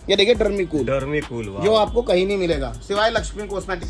ये देखिए डर्मीकूल, वाह। जो आपको कहीं नहीं मिलेगा सिवाय लक्ष्मी कॉस्मेटिक।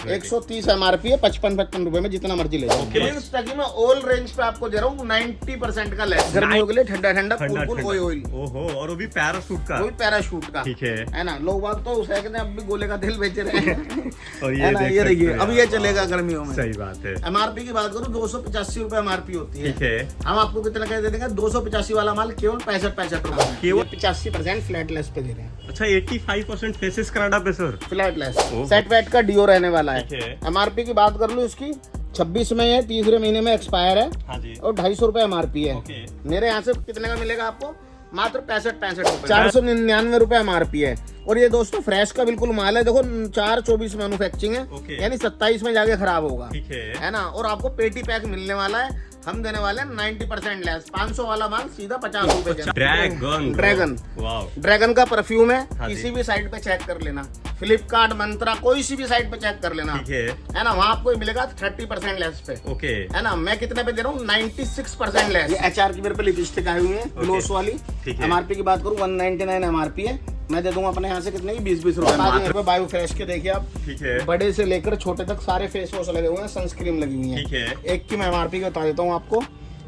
130 MRP है, 55 रुपए में जितना मर्जी ले जाओ। क्लींस टकी में ऑल रेंज पे आपको दे रहा हूँ 90% का लेस। गर्मियों के लिए ठंडा ठंडा कूल ऑयल। ओहो, और वो भी पैराशूट का, वो भी पैराशूट का, ठीक है ना। लोग बात तो उसे कहते हैं अब भी गोले का दिल बेच रहे हैं और है ना। ये देखिए अब ये चलेगा गर्मियों में। सही बात है। MRP की बात करूँ 285 रुपए MRP होती है, ठीक है। हम आपको कितना कह दे देंगे 285 वाला माल केवल 65 रुपए, केवल 85% फ्लैट लेस पे दे रहे हैं। अच्छा 85% फेसेस कनाडा पे सर, फ्लैट लेस। सेट वेट का डिओ रहने वाला है। MRP की बात कर लूँ इसकी 26 में है, तीसरे महीने में एक्सपायर है। हाँ जी। और 250 रुपए MRP है। मेरे यहाँ से कितने का मिलेगा आपको? मात्र 65 रुपए। 499 रुपए MRP है। और ये दोस्तों फ्रेश का बिल्कुल माल है। देखो 4/24 मैन्युफैक्चरिंग है, यानी 27 में जाके खराब होगा, है ना। और आपको पेटी पैक मिलने वाला है, हम देने वाले हैं 90% लेस। 500 वाला माल सीधा 50 रुपए। ड्रैगन का परफ्यूम है। किसी भी साइट पे चेक कर लेना, फ्लिपकार्ट, मंत्रा, कोई सी भी साइट पे चेक कर लेना, है ना। वहाँ आपको मिलेगा 30% लेस पे, है ना। मैं कितने पे दे रहा हूँ? 96% लेस। ये HR की मेरे पे लिपस्टिक आई हुई है ग्लोस वाली। MRP की बात करूँ 199 MRP है। मैं दे दूंगा अपने यहाँ से कितने की 20-20 रुपए। बायो फ्रेश के देखिए आप, ठीक है। बड़े से लेकर छोटे तक सारे फेस वॉश लगे हुए हैं, सनस्क्रीन लगी हुई है, ठीक है। एक की मैं MRP बता देता हूँ आपको,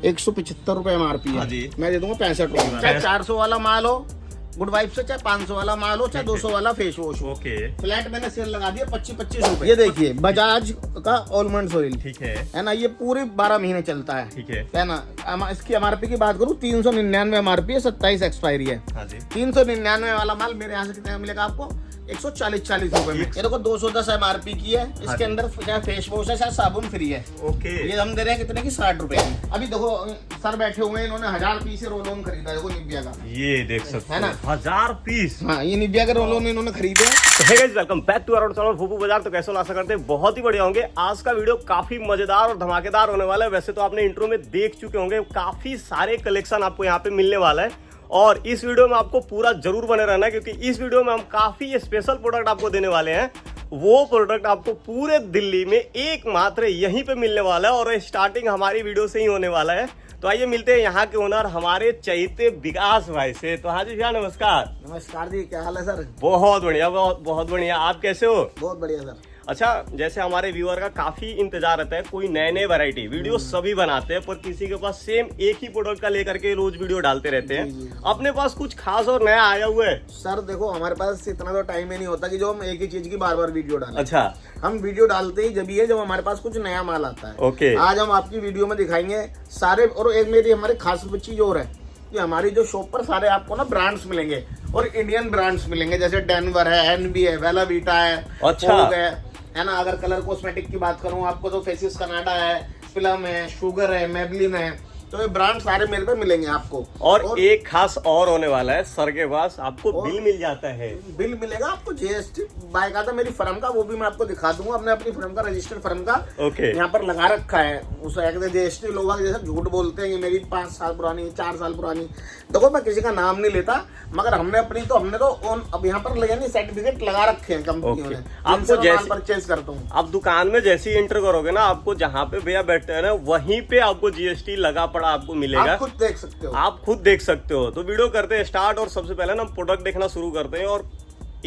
175 रुपए MRP है। मैं दे दूंगा 65 रुपए। चाहे 400 वाला माल हो गुड वाइफ से, चाहे 500 वाला माल हो, चाहे 200 वाला फेस वॉश हो। फ्लैट मैंने सेल लगा दिया 25 रुपए। ये देखिए बजाज का ऑलमंड ऑयल, ठीक है ना। ये पूरे 12 महीने चलता है, ठीक है ना। इसकी MRP की बात करूँ 399 MRP है, 27 एक्सपायरी है। 399 वाला माल मेरे यहाँ से कितने मिलेगा आपको? 140 रुपए में। ये देखो 210 MRP की है। इसके अंदर चाहे फेस वॉश है, चाहे साबुन फ्री है। ये हम दे रहे हैं कितने की? 60 रुपए की। अभी देखो सर बैठे हुए हैं, इन्होंने 1000 पीस रोल ऑन खरीदा है, देखो निविया का। ये देख सकते हैं ना, 1000 पीस। हाँ, ये निविया के रोल ऑन इन्होंने खरीदे हैं। तो hey guys, welcome back to our channel Fufu Bazaar. तो कैसे आशा करते हैं बहुत ही बढ़िया होंगे। आज का वीडियो काफी मजेदार और धमाकेदार होने वाला है। वैसे तो आपने इंट्रो में देख चुके होंगे, काफी सारे कलेक्शन आपको यहाँ पे मिलने वाला है। और इस वीडियो में आपको पूरा जरूर बने रहना है, क्योंकि इस वीडियो में हम काफी स्पेशल प्रोडक्ट आपको देने वाले हैं। वो प्रोडक्ट आपको पूरे दिल्ली में एकमात्र यहीं पे मिलने वाला है, और स्टार्टिंग हमारी वीडियो से ही होने वाला है। तो आइए मिलते हैं यहाँ के ओनर हमारे चैते विकास भाई से। तो हाँ जी भैया, नमस्कार। नमस्कार जी, क्या हाल है सर? बहुत बढ़िया, बहुत बढ़िया। आप कैसे हो? बहुत बढ़िया सर। अच्छा, जैसे हमारे व्यूअर का काफी इंतजार रहता है, कोई नए वैरायटी वीडियो सभी बनाते हैं, पर किसी के पास सेम एक ही प्रोडक्ट का लेकर के रोज वीडियो डालते रहते हैं। अपने पास कुछ खास और नया आया हुआ है? सर देखो, हमारे पास इतना तो टाइम ही नहीं होता कि जो हम एक ही चीज की बार बार वीडियो डालें। अच्छा, हम वीडियो डालते ही जब जब हमारे पास कुछ नया माल आता है। आज हम आपकी वीडियो में दिखाएंगे सारे। और एक मेरी हमारी खास चीज और है कि हमारी जो शॉप पर सारे आपको ना ब्रांड्स मिलेंगे, और इंडियन ब्रांड्स मिलेंगे, जैसे डेनवर है, एनबी है, बेला वीटा है, अच्छा है ना। अगर कलर कॉस्मेटिक की बात करूं आपको तो फेसिस कनाडा है, फिल्म है, शुगर है, मेबलिन है। तो ये ब्रांड सारे मेरे पे मिलेंगे आपको। और एक खास और होने वाला है, सर के पास आपको बिल मिल जाता है। बिल मिलेगा आपको GST बाकायदा मेरी फर्म का, वो भी मैं आपको दिखा दूंगा। हमने अपनी फर्म का रजिस्टर्ड फर्म का यहाँ पर लगा रखा है। उसे GST लोग जैसे झूठ बोलते हैं कि मेरी 5 साल पुरानी, 4 साल पुरानी। देखो मैं किसी का नाम नहीं लेता, मगर हमने तो अब यहाँ पर यानी सर्टिफिकेट लगा रखे हैं कंपनियों ने। आपको जैसे परचेज करता हूँ, आप दुकान में जैसे ही एंटर करोगे ना, आपको जहाँ पे भैया बैठते हैं ना, वहीं पे आपको GST लगा पड़ा आपको मिलेगा। आप खुद देख सकते हो, आप खुद देख सकते हो। तो वीडियो करते हैं स्टार्ट, और सबसे पहले ना प्रोडक्ट देखना शुरू करते हैं। और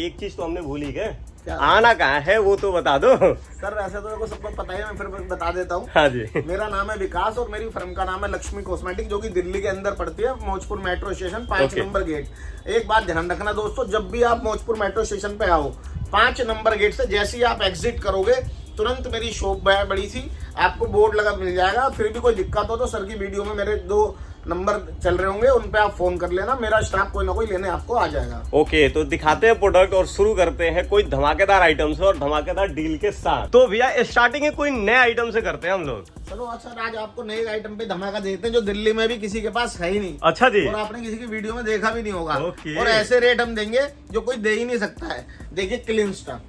एक चीज तो हमने भूली है, आना कहाँ है वो तो बता दो। सर वैसे तो देखो सबको पता है, मैं फिर बता देता हूँ। हाँ जी। मेरा नाम है विकास और मेरी फर्म का नाम है लक्ष्मी कॉस्मेटिक, जो कि दिल्ली के अंदर पड़ती है, Maujpur metro station 5 number gate. एक बात ध्यान रखना दोस्तों, जब भी आप मौजपुर मेट्रो स्टेशन पे आओ, 5 नंबर गेट से जैसे ही आप एग्जिट करोगे, तुरंत मेरी शॉप है बड़ी सी, आपको बोर्ड लगा मिल जाएगा। फिर भी कोई दिक्कत हो तो सर की वीडियो में मेरे 2 नंबर चल रहे होंगे, उन पे आप फोन कर लेना, मेरा स्टाफ कोई ना कोई लेने आपको आ जाएगा। ओके, तो दिखाते हैं प्रोडक्ट और शुरू करते हैं कोई धमाकेदार आइटम से और धमाकेदार डील के साथ। तो भैया स्टार्टिंग कोई नए आइटम से करते हैं हम लोग। चलो अच्छा, आज आपको नए आइटम पे धमाका देते हैं जो दिल्ली में भी किसी के पास है ही नहीं। अच्छा जी। और आपने किसी की वीडियो में देखा भी नहीं होगा। और ऐसे रेट हम देंगे जो कोई दे ही नहीं सकता है। देखिए क्लीन स्टार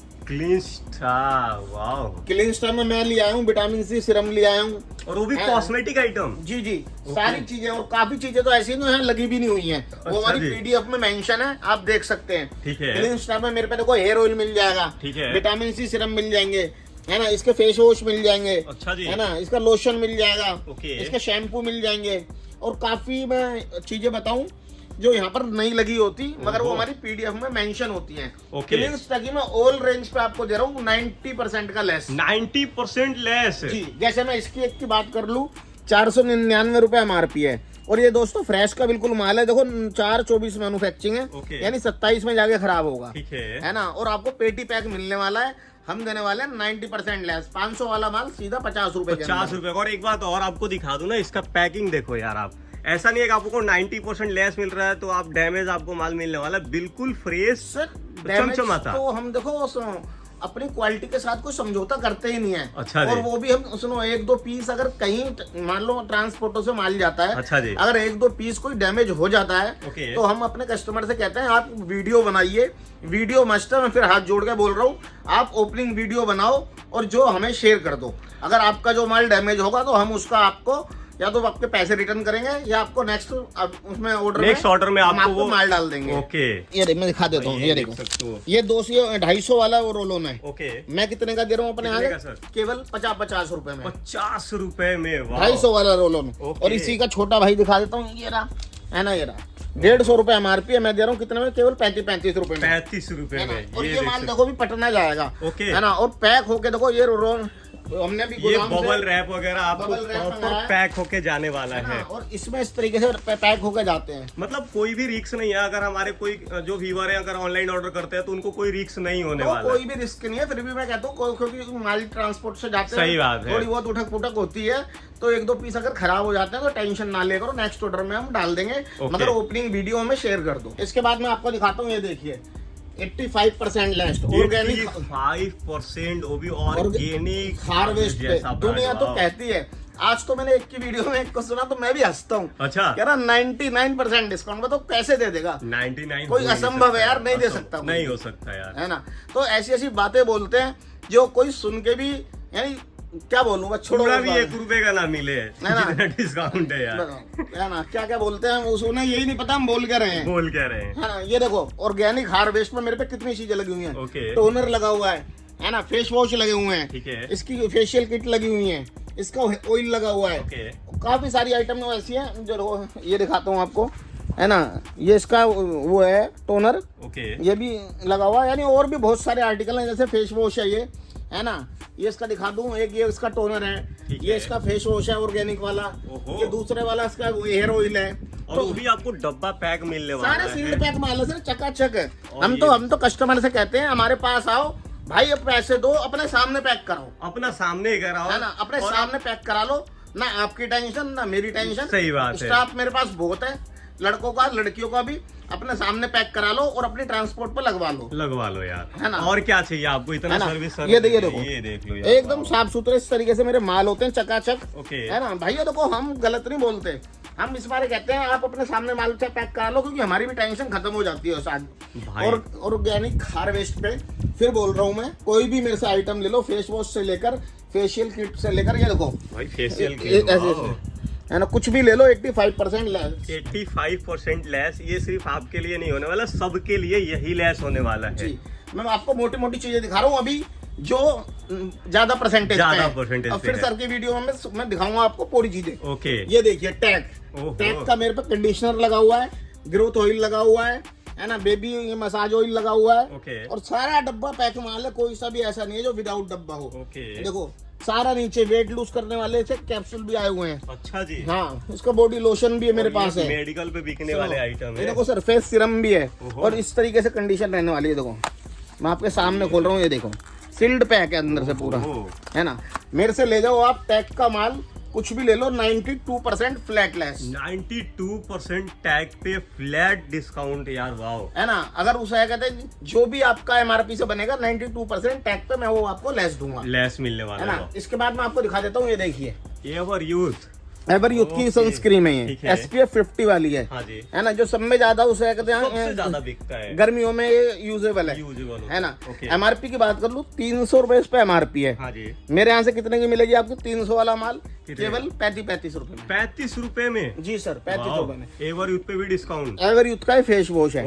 में मैं ले आया हूँ विटामिन C सीरम ले आया हूँ, और वो भी कॉस्मेटिक आइटम। जी सारी चीजें, और काफी चीजें तो ऐसी यहाँ लगी भी नहीं हुई हैं। वो हमारी PDF में मेंशन है, आप देख सकते हैं। ठीक है। क्लीन स्टार में मेरे पे देखो हेयर ऑयल मिल जाएगा, ठीक है, विटामिन C सीरम मिल जाएंगे, है ना, इसके फेस वॉश मिल जाएंगे, अच्छा जी, है ना, इसका लोशन मिल जाएगा, इसके शैम्पू मिल जाएंगे। और काफी मैं चीजें बताऊं, जो यहाँ पर नहीं लगी होती, मगर वो हमारी पीडीएफ में मेंशन होती है। क्लीन स्टगी में ऑल रेंज पे आपको दे रहा हूँ 90% का लेस। 90% लेस जी। जैसे मैं इसकी एक की बात कर लूँ, 499 रुपए MRP है, और ये दोस्तों फ्रेश का बिल्कुल माल है। देखो 4/24 मैन्युफैक्चरिंग है, यानी 27 में जाके खराब होगा, है ना। और आपको पेटी पैक मिलने वाला है, हम देने वाले हैं 90% लेस। 500 वाला माल सीधा 50 रुपए, 50 रुपए। और एक बात और आपको दिखा दूं ना, इसका पैकिंग देखो यार आप, ऐसा नहीं है कि आपको 90% लेस मिल रहा है तो आप डैमेज आपको माल मिलने वाला है, बिल्कुल फ्रेश सर। चमचमाता तो हम देखो अपनी क्वालिटी के साथ कोई समझौता करते ही नहीं है। अच्छा और वो भी हम सुनो 1-2 पीस अगर कहीं मान लो ट्रांसपोर्टो से माल जाता है, अच्छा जी, अगर 1-2 पीस कोई डैमेज हो जाता है तो हम अपने कस्टमर से कहते हैं आप वीडियो बनाइए, वीडियो मस्ट है। मैं फिर हाथ जोड़ के बोल रहा हूँ, आप ओपनिंग वीडियो बनाओ और जो हमें शेयर कर दो। अगर आपका जो माल डैमेज होगा तो हम उसका आपको या तो आपके पैसे रिटर्न करेंगे या आपको नेक्स्ट उसमें ऑर्डर में आपको वो माल डाल देंगे। ये मैं दिखा देता हूँ, ये देखो, ये 250 वाला वो रोलोन है। मैं कितने का दे रहा हूँ अपने यहाँ? केवल 50 रुपए में। 50 रुपए में 250 वाला रोलोन। और इसी का छोटा भाई दिखा देता हूँ, ये रहा, है ना, ये रहा 150 रुपए MRP है। मैं दे रहा हूँ कितने में? केवल 35 रुपए में। 35 रुपए में। और ये माल देखो भी पटना जाएगा, है ना। और पैक होके देखो, ये रोलोन हमने भी ये बबल रैप वगैरह आपको प्रॉपर पैक होके जाने वाला है। और इसमें इस तरीके से पैक होके जाते हैं। मतलब कोई भी रिस्क नहीं है। अगर हमारे कोई जो व्यूअर है अगर ऑनलाइन ऑर्डर करते हैं तो उनको कोई रिस्क नहीं होने वाला। कोई भी रिस्क नहीं है। फिर भी मैं कहता हूँ क्योंकि माल ट्रांसपोर्ट से जाते हैं, सही बात है, थोड़ी बहुत उठक पुटक होती है, तो 1-2 पीस अगर खराब हो जाते हैं तो टेंशन ना ले करो, नेक्स्ट ऑर्डर में हम डाल देंगे। मगर ओपनिंग वीडियो हमें शेयर कर दो। इसके बाद मैं आपको दिखाता हूँ, ये देखिए 85% लेस ऑर्गेनिक 5%, वो भी ऑर्गेनिक हार्वेस्ट पे। दुनिया तो कहती है, आज तो मैंने एक की वीडियो में एक को सुना तो मैं भी हंसता हूँ। अच्छा, कह रहा 99% डिस्काउंट में, तो कैसे दे देगा? 99 कोई असंभव है यार, नहीं दे सकता, नहीं हो सकता यार, है ना। तो ऐसी ऐसी बातें बोलते हैं जो कोई सुन के भी, यानी क्या बोलूं मैं, छोड़ो भी 1 रुपए का ना मिले, है ना, डिस्काउंट है यार, है ना। क्या क्या बोलते हैं उन्हें यही नहीं पता हम बोल क्या रहे हैं, है ना। ये देखो ऑर्गेनिक हार्वेस्ट में मेरे पे कितनी चीजें लगी हुई हैं। टोनर लगा हुआ है ना, फेस वॉश लगे हुए हैं, ठीक है, इसकी फेशियल किट लगी हुई है, इसका ऑयल लगा हुआ है, काफी सारी आइटम ऐसी हैं जो ये दिखाता हूँ आपको, है ना। ये इसका वो है टोनर, ये भी लगा हुआ है, यानी और भी बहुत सारे आर्टिकल हैं, जैसे फेस वॉश है ये, है ना। ये इसका दिखा दूं, एक ये इसका टोनर है, ये इसका फेस वॉश है ऑर्गेनिक वाला, ये दूसरे वाला इसका हेयर ऑयल है। और तो भी आपको डब्बा पैक मिलने वाला है, सारे सील्ड पैक माल है, चकाचक है। हम तो कस्टमर से कहते हैं हमारे पास आओ भाई, अब पैसे दो, अपने सामने पैक कराओ, अपना सामने कराओ, है ना, अपने सामने पैक करा लो, ना आपकी टेंशन ना मेरी टेंशन। सही बात है। स्टाफ मेरे पास बहुत है, लड़कों का लड़कियों का भी, अपने सामने पैक करा लो और अपनी ट्रांसपोर्ट पर लगवा लो यार, है ना। और क्या चाहिए आपको, इतना सर्विस। ये देख लो एकदम साफ सुथरे इस तरीके से मेरे माल होते हैं, चकाचक, है ना। भैया देखो हम गलत नहीं बोलते, हम इस बारे कहते हैं आप अपने सामने माल से पैक करा लो, क्योंकि हमारी भी टेंशन खत्म हो जाती है साथ। और ऑर्गेनिक हार्वेस्ट पे फिर बोल रहा हूँ मैं, कोई भी मेरे से आइटम ले लो, फेस वॉश से लेकर फेशियल किट से लेकर, ये देखो भाई फेशियल किट है ना, कुछ भी ले लो 85% लेस। 85% लेस, ये सिर्फ आपके लिए नहीं होने वाला, सबके लिए यही लेस होने वाला है। जी, मैं आपको मोटी मोटी चीजें दिखा रहा हूँ अभी जो ज्यादा परसेंटेज अब फिर सर की वीडियो में मैं दिखाऊंगा आपको पूरी चीजें। ये देखिए टैग का मेरे पे कंडीशनर लगा हुआ है, ग्रोथ ऑयल लगा हुआ है ना, बेबी मसाज ऑयल लगा हुआ है, और सारा डब्बा पैक माल है, कोई सा भी ऐसा नहीं है जो विदाउट डब्बा हो। देखो सारा नीचे वेट लूज करने वाले से कैप्सूल भी आए हुए हैं। अच्छा जी, हाँ, इसका बॉडी लोशन भी है मेरे पास है, मेडिकल पे बिकने वाले आइटम है। देखो सर फेस सीरम भी है, और इस तरीके से कंडीशन रहने वाली है। देखो मैं आपके सामने खोल रहा हूँ, ये देखो सील्ड पैक है अंदर से पूरा, है ना। मेरे से ले जाओ आप टैग का माल, कुछ भी ले लो, 92% फ्लैट लेस, 92% टैग पे फ्लैट डिस्काउंट यार, वाओ, है ना। अगर उसे कहते हैं जो भी आपका MRP से बनेगा 92% टैग पे मैं वो आपको लेस दूंगा, लेस मिलने वाला है ना। इसके बाद मैं आपको दिखा देता हूँ, ये देखिए एवरयूथ की सनस्क्रीन है, ये SPF 50 वाली है, है ना, जो सब में ज्यादा उसे कहते हैं ज्यादा बिकता है, गर्मियों में ये यूजेबल है ना। MRP की बात कर लूँ, 300 रुपए इस पे MRP है। मेरे यहाँ से कितने की मिलेगी आपको 300 वाला माल? केवल 35 रुपए में। 35 रुपए में? जी सर, 35 रुपए में। एवरयूथ पे भी डिस्काउंट? एवरयूथ का फेस वॉश है,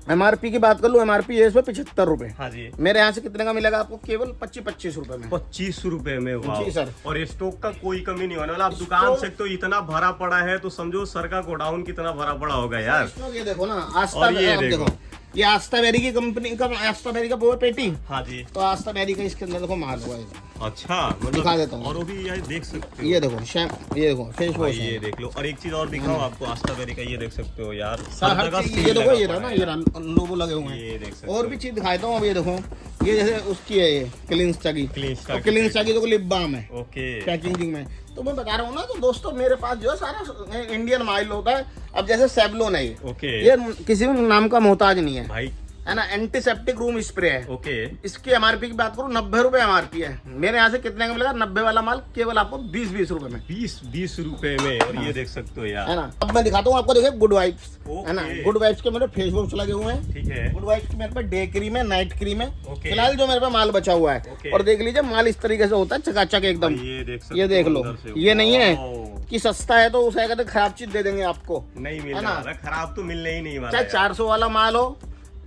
MRP की बात कर लूं, MRP है इस पे 75 रुपए। हाँ जी। मेरे यहाँ से कितने का मिलेगा आपको? केवल 25 रुपए में। 25 रुपए में। वाह। जी सर। और ये स्टॉक का कोई कमी नहीं होने वाला। आप दुकान से तो इतना भरा पड़ा है, तो समझो सर का गोडाउन कितना भरा पड़ा होगा यार। ये देखो ना, आस्था, देखो ये आस्था बेरी की कंपनी का, आस्था बेरी का वो पेटी। हाँ जी। तो आस्था बेरी का इसके अंदर देखो माल हुआ है। अच्छा, मतलब दिखा देता हूँ। और वो भी ये देख सकते हो, ये देखो ये देखो फेस वॉश, ये देख लो। और एक चीज और दिखाओ आपको, आस्था बेरी का ये देख सकते हो यार, हर जगह चीज। सील ये देखो, लगा ये हुआ रहा ना, है। ये रहा लोगो लगे हुए ये हैं। देख सकते और भी चीज दिखाता हूँ। अब ये देखो, ये जैसे उसकी है, ये क्लींस्टा की। क्लींस्टा की देखो लिप बाम है। ओके। पैकेजिंग में तो मैं बता रहा हूँ ना, तो दोस्तों मेरे पास जो है सारा इंडियन माइल होता है। अब जैसे सेवलोन है, ओके। ये किसी भी नाम का मोहताज नहीं है भाई, है ना। एंटीसेप्टिक रूम स्प्रे है। ओके। इसकी MRP की बात करूँ, 90 रुपए MRP है। मेरे यहाँ से कितने का मिलेगा? 90 वाला माल केवल आपको 20 रुपए में। 20 रुपए में। और ये देख सकते हो यार, है ना। अब मैं दिखाता हूँ आपको, देखिए गुड वाइब्स ओके। है ना। गुड वाइब्स के मेरे फेस वॉश लगे हुए हैं। ठीक है। गुड वाइब्स की मेरे पे डे क्रीम है, नाइट क्रीम है। ओके। फिलहाल जो मेरे पे माल बचा हुआ है। ओके। और देख लीजिए माल इस तरीके से होता है, चकाचक एकदम। ये देख सकते ये देख हो लो, अंदर से। ये नहीं है वाओ। कि सस्ता है तो उसे कहते खराब चीज दे देंगे आपको। नहीं है मिलने ना। वाला, खराब तो मिलने ही नहीं वाला चाहे यार। 400 वाला माल हो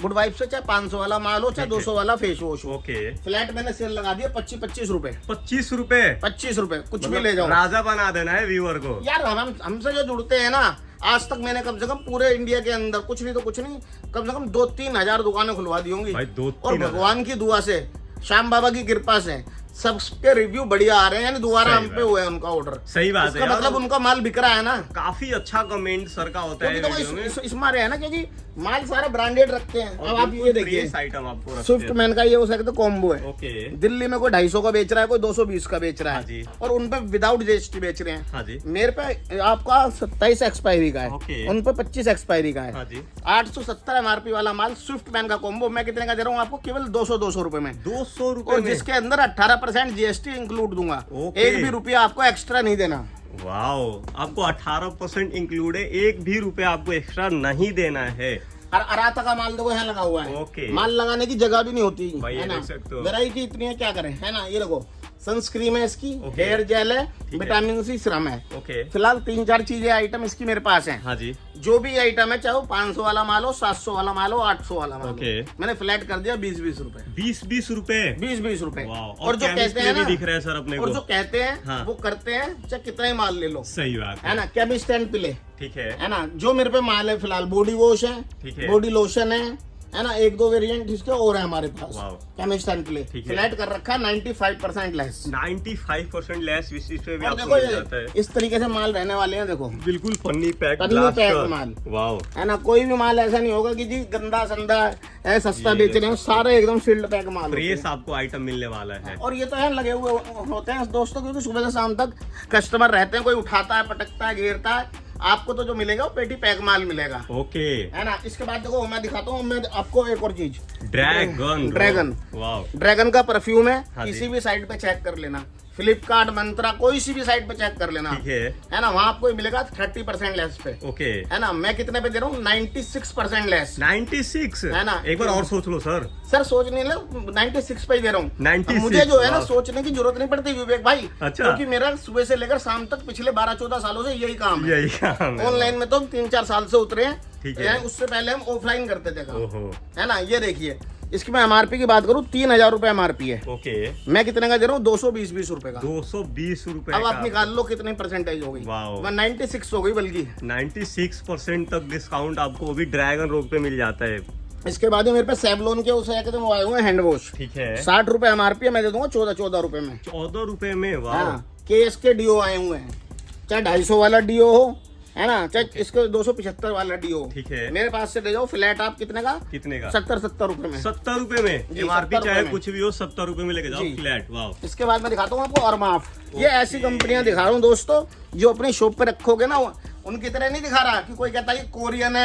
गुड वाइब से, चाहे 500 वाला माल हो, चाहे 200 वाला फेस वॉश हो। ओके। फ्लैट मैंने सेल लगा दिया 25 रुपए। 25 रुपए। 25 रुपए कुछ भी मतलब ले जाओ। राजा बना देना है व्यूअर को यार। हमसे जो जुड़ते हैं ना, आज तक मैंने कम से कम पूरे इंडिया के अंदर कुछ नहीं तो कुछ नहीं, कम से कम 2-3 हजार दुकानें खुलवा दी होंगी। भाई, 2-3 और भगवान की दुआ से, श्याम बाबा की कृपा से सबके रिव्यू बढ़िया आ रहे हैं। यानी दोबारा हम पे हुआ है उनका ऑर्डर। सही बात है इसका यार। मतलब उनका माल बिक रहा है ना। काफी अच्छा कमेंट सर का होता है क्योंकि वीडियो में। देखो इसमें है ना, क्योंकि माल सारा ब्रांडेड रखते हैं। अब आप ये देखिए, प्रेस आइटम आपको रखते स्विफ्ट हैं। मैन का ये हो सकता है कॉम्बो है। ओके। दिल्ली में कोई 250 का बेच रहा है, कोई 220 का बेच रहा हाँ जी। है, और उन पे विदाउट GST बेच रहे हैं। हाँ जी। मेरे पे आपका 27 एक्सपायरी का है, ओके। उन पे 25 एक्सपायरी का है। हाँ जी। 870 MRP वाला माल स्विफ्ट मैन का कॉम्बो मैं कितने का दे रहा हूँ आपको? केवल 200 रुपए में। 200 रुपए और में। जिसके अंदर 18% GST इंक्लूड दूंगा। ओके। 1 भी रुपया आपको एक्स्ट्रा नहीं देना। वाओ, आपको 18% इंक्लूड है, 1 भी रुपया आपको एक्स्ट्रा नहीं देना है। और अराता का माल देखो यहाँ लगा हुआ है। ओके। माल लगाने की जगह भी नहीं होती भाई, ये है ना। देख सकते हो। वैरायटी इतनी है, क्या करें, है ना। ये देखो सनस्क्रीन है इसकी, ओके। हेयर जेल है, है। विटामिन C सीरम है। ओके। फिलहाल 3-4 चीजें आइटम इसकी मेरे पास हैं। हाँ जी। जो भी आइटम है, चाहे वो 500 वाला माल हो, 700 वाला माल हो, 800 वाला माल हो, ओके। मैंने फ्लैट कर दिया 20 रुपए। 20 रुपए। 20 रुपए। वाओ। और जो कहते हैं भी ना, दिख रहा है सर अपने और को। जो कहते हैं हाँ। वो करते हैं, चाहे कितना ही माल ले लो। सही बात है ना। केमिस्ट एंड प्ले ठीक है। है ना। जो मेरे पे माल है फिलहाल बॉडी वॉश ठीक है। है, बॉडी लोशन है ना। 1-2 वेरिएंट इसके और है हमारे पास। वाओ। केमिस्ट एंड प्ले ठीक है। फ्लैट कर रखा है 95% लेस। 95% लेस विशिष्ट पे भी और आपको देखो मिल जाता है। ये इस तरीके से माल रहने वाले हैं। देखो बिल्कुल पन्नी पैक, पन्नी ग्लास पैक का। माल। वाओ। है ना। कोई भी माल ऐसा नहीं होगा कि जी गंदा संदा है, सस्ता बेच रहे हैं। सारे एकदम सील्ड पैक माल होते हैं। प्रेस आपको आइटम मिलने वाला है। और ये तो है लगे हुए होते हैं दोस्तों, क्योंकि सुबह से शाम तक कस्टमर रहते हैं। कोई उठाता है, पटकता है, घेरता है। आपको तो जो मिलेगा वो पेटी पैक माल मिलेगा। ओके। है ना। इसके बाद देखो मैं दिखाता हूँ मैं आपको एक और चीज, ड्रैगन। वाओ। ड्रैगन का परफ्यूम है। हाँ जी। किसी भी साइट पे चेक कर लेना, फ्लिपकार्ट, मंत्रा, कोई सी भी साइट पे चेक कर लेना। ठीक है ना। वहाँ आपको मिलेगा 30% लेस पे। ओके। है ना। मैं कितने पे दे रहा हूँ? 96% लेस। 96 है ना। एक बार और सोच लो सर। सर सोच नहीं लो, 96 पे ही दे रहा हूँ। 96, मुझे जो है ना वाह। सोचने की जरूरत नहीं पड़ती विवेक भाई। अच्छा। क्योंकि मेरा सुबह से लेकर शाम तक पिछले 12-14 सालों से यही काम है। यही काम है। ऑनलाइन में तो हम 3-4 साल से उतरे हैं। ठीक है। उससे पहले हम ऑफलाइन करते थे काम। ओहो। है ना। ये देखिए इसकी मैं MRP की बात करूँ 3000 रुपए MRP है। ओके। मैं कितने का दे रहा हूँ? 220 रुपए का। 220 रुपए अब का। आप निकाल लो कितनी परसेंटेज हो गई। वाओ। 96 हो गई बल्कि। 96% तक डिस्काउंट आपको भी ड्रैगन रोग पे मिल जाता है। इसके बाद में मेरे पे सेवलोन के उसे कहते हैं वो आए हुए हैंड वॉश। ठीक है। 60 रुपए MRP है, मैं दे दूंगा 14 रुपए में। 14 रुपए में। वाह। हाँ। केस के डीओ आए हुए हैं, चाहे 250 वाला डीओ हो, है ना, चाहे इसके 275 वाला डीओ। ठीक है। मेरे पास से ले जाओ फ्लैट आप कितने का? कितने का? 70 रुपए में। 70 रुपए में। जी, MRP 70 चाहे रुपए में। कुछ भी हो, 70 रुपए में लेके जाओ जी। फ्लैट। वाह। इसके बाद मैं दिखाता हूँ आपको अरमाफ। ये ऐसी कंपनियां दिखा रहा हूँ दोस्तों, जो अपनी शॉप पे रखोगे ना, उनकी तरह नहीं दिखा रहा कि कोई कहता है कोरियन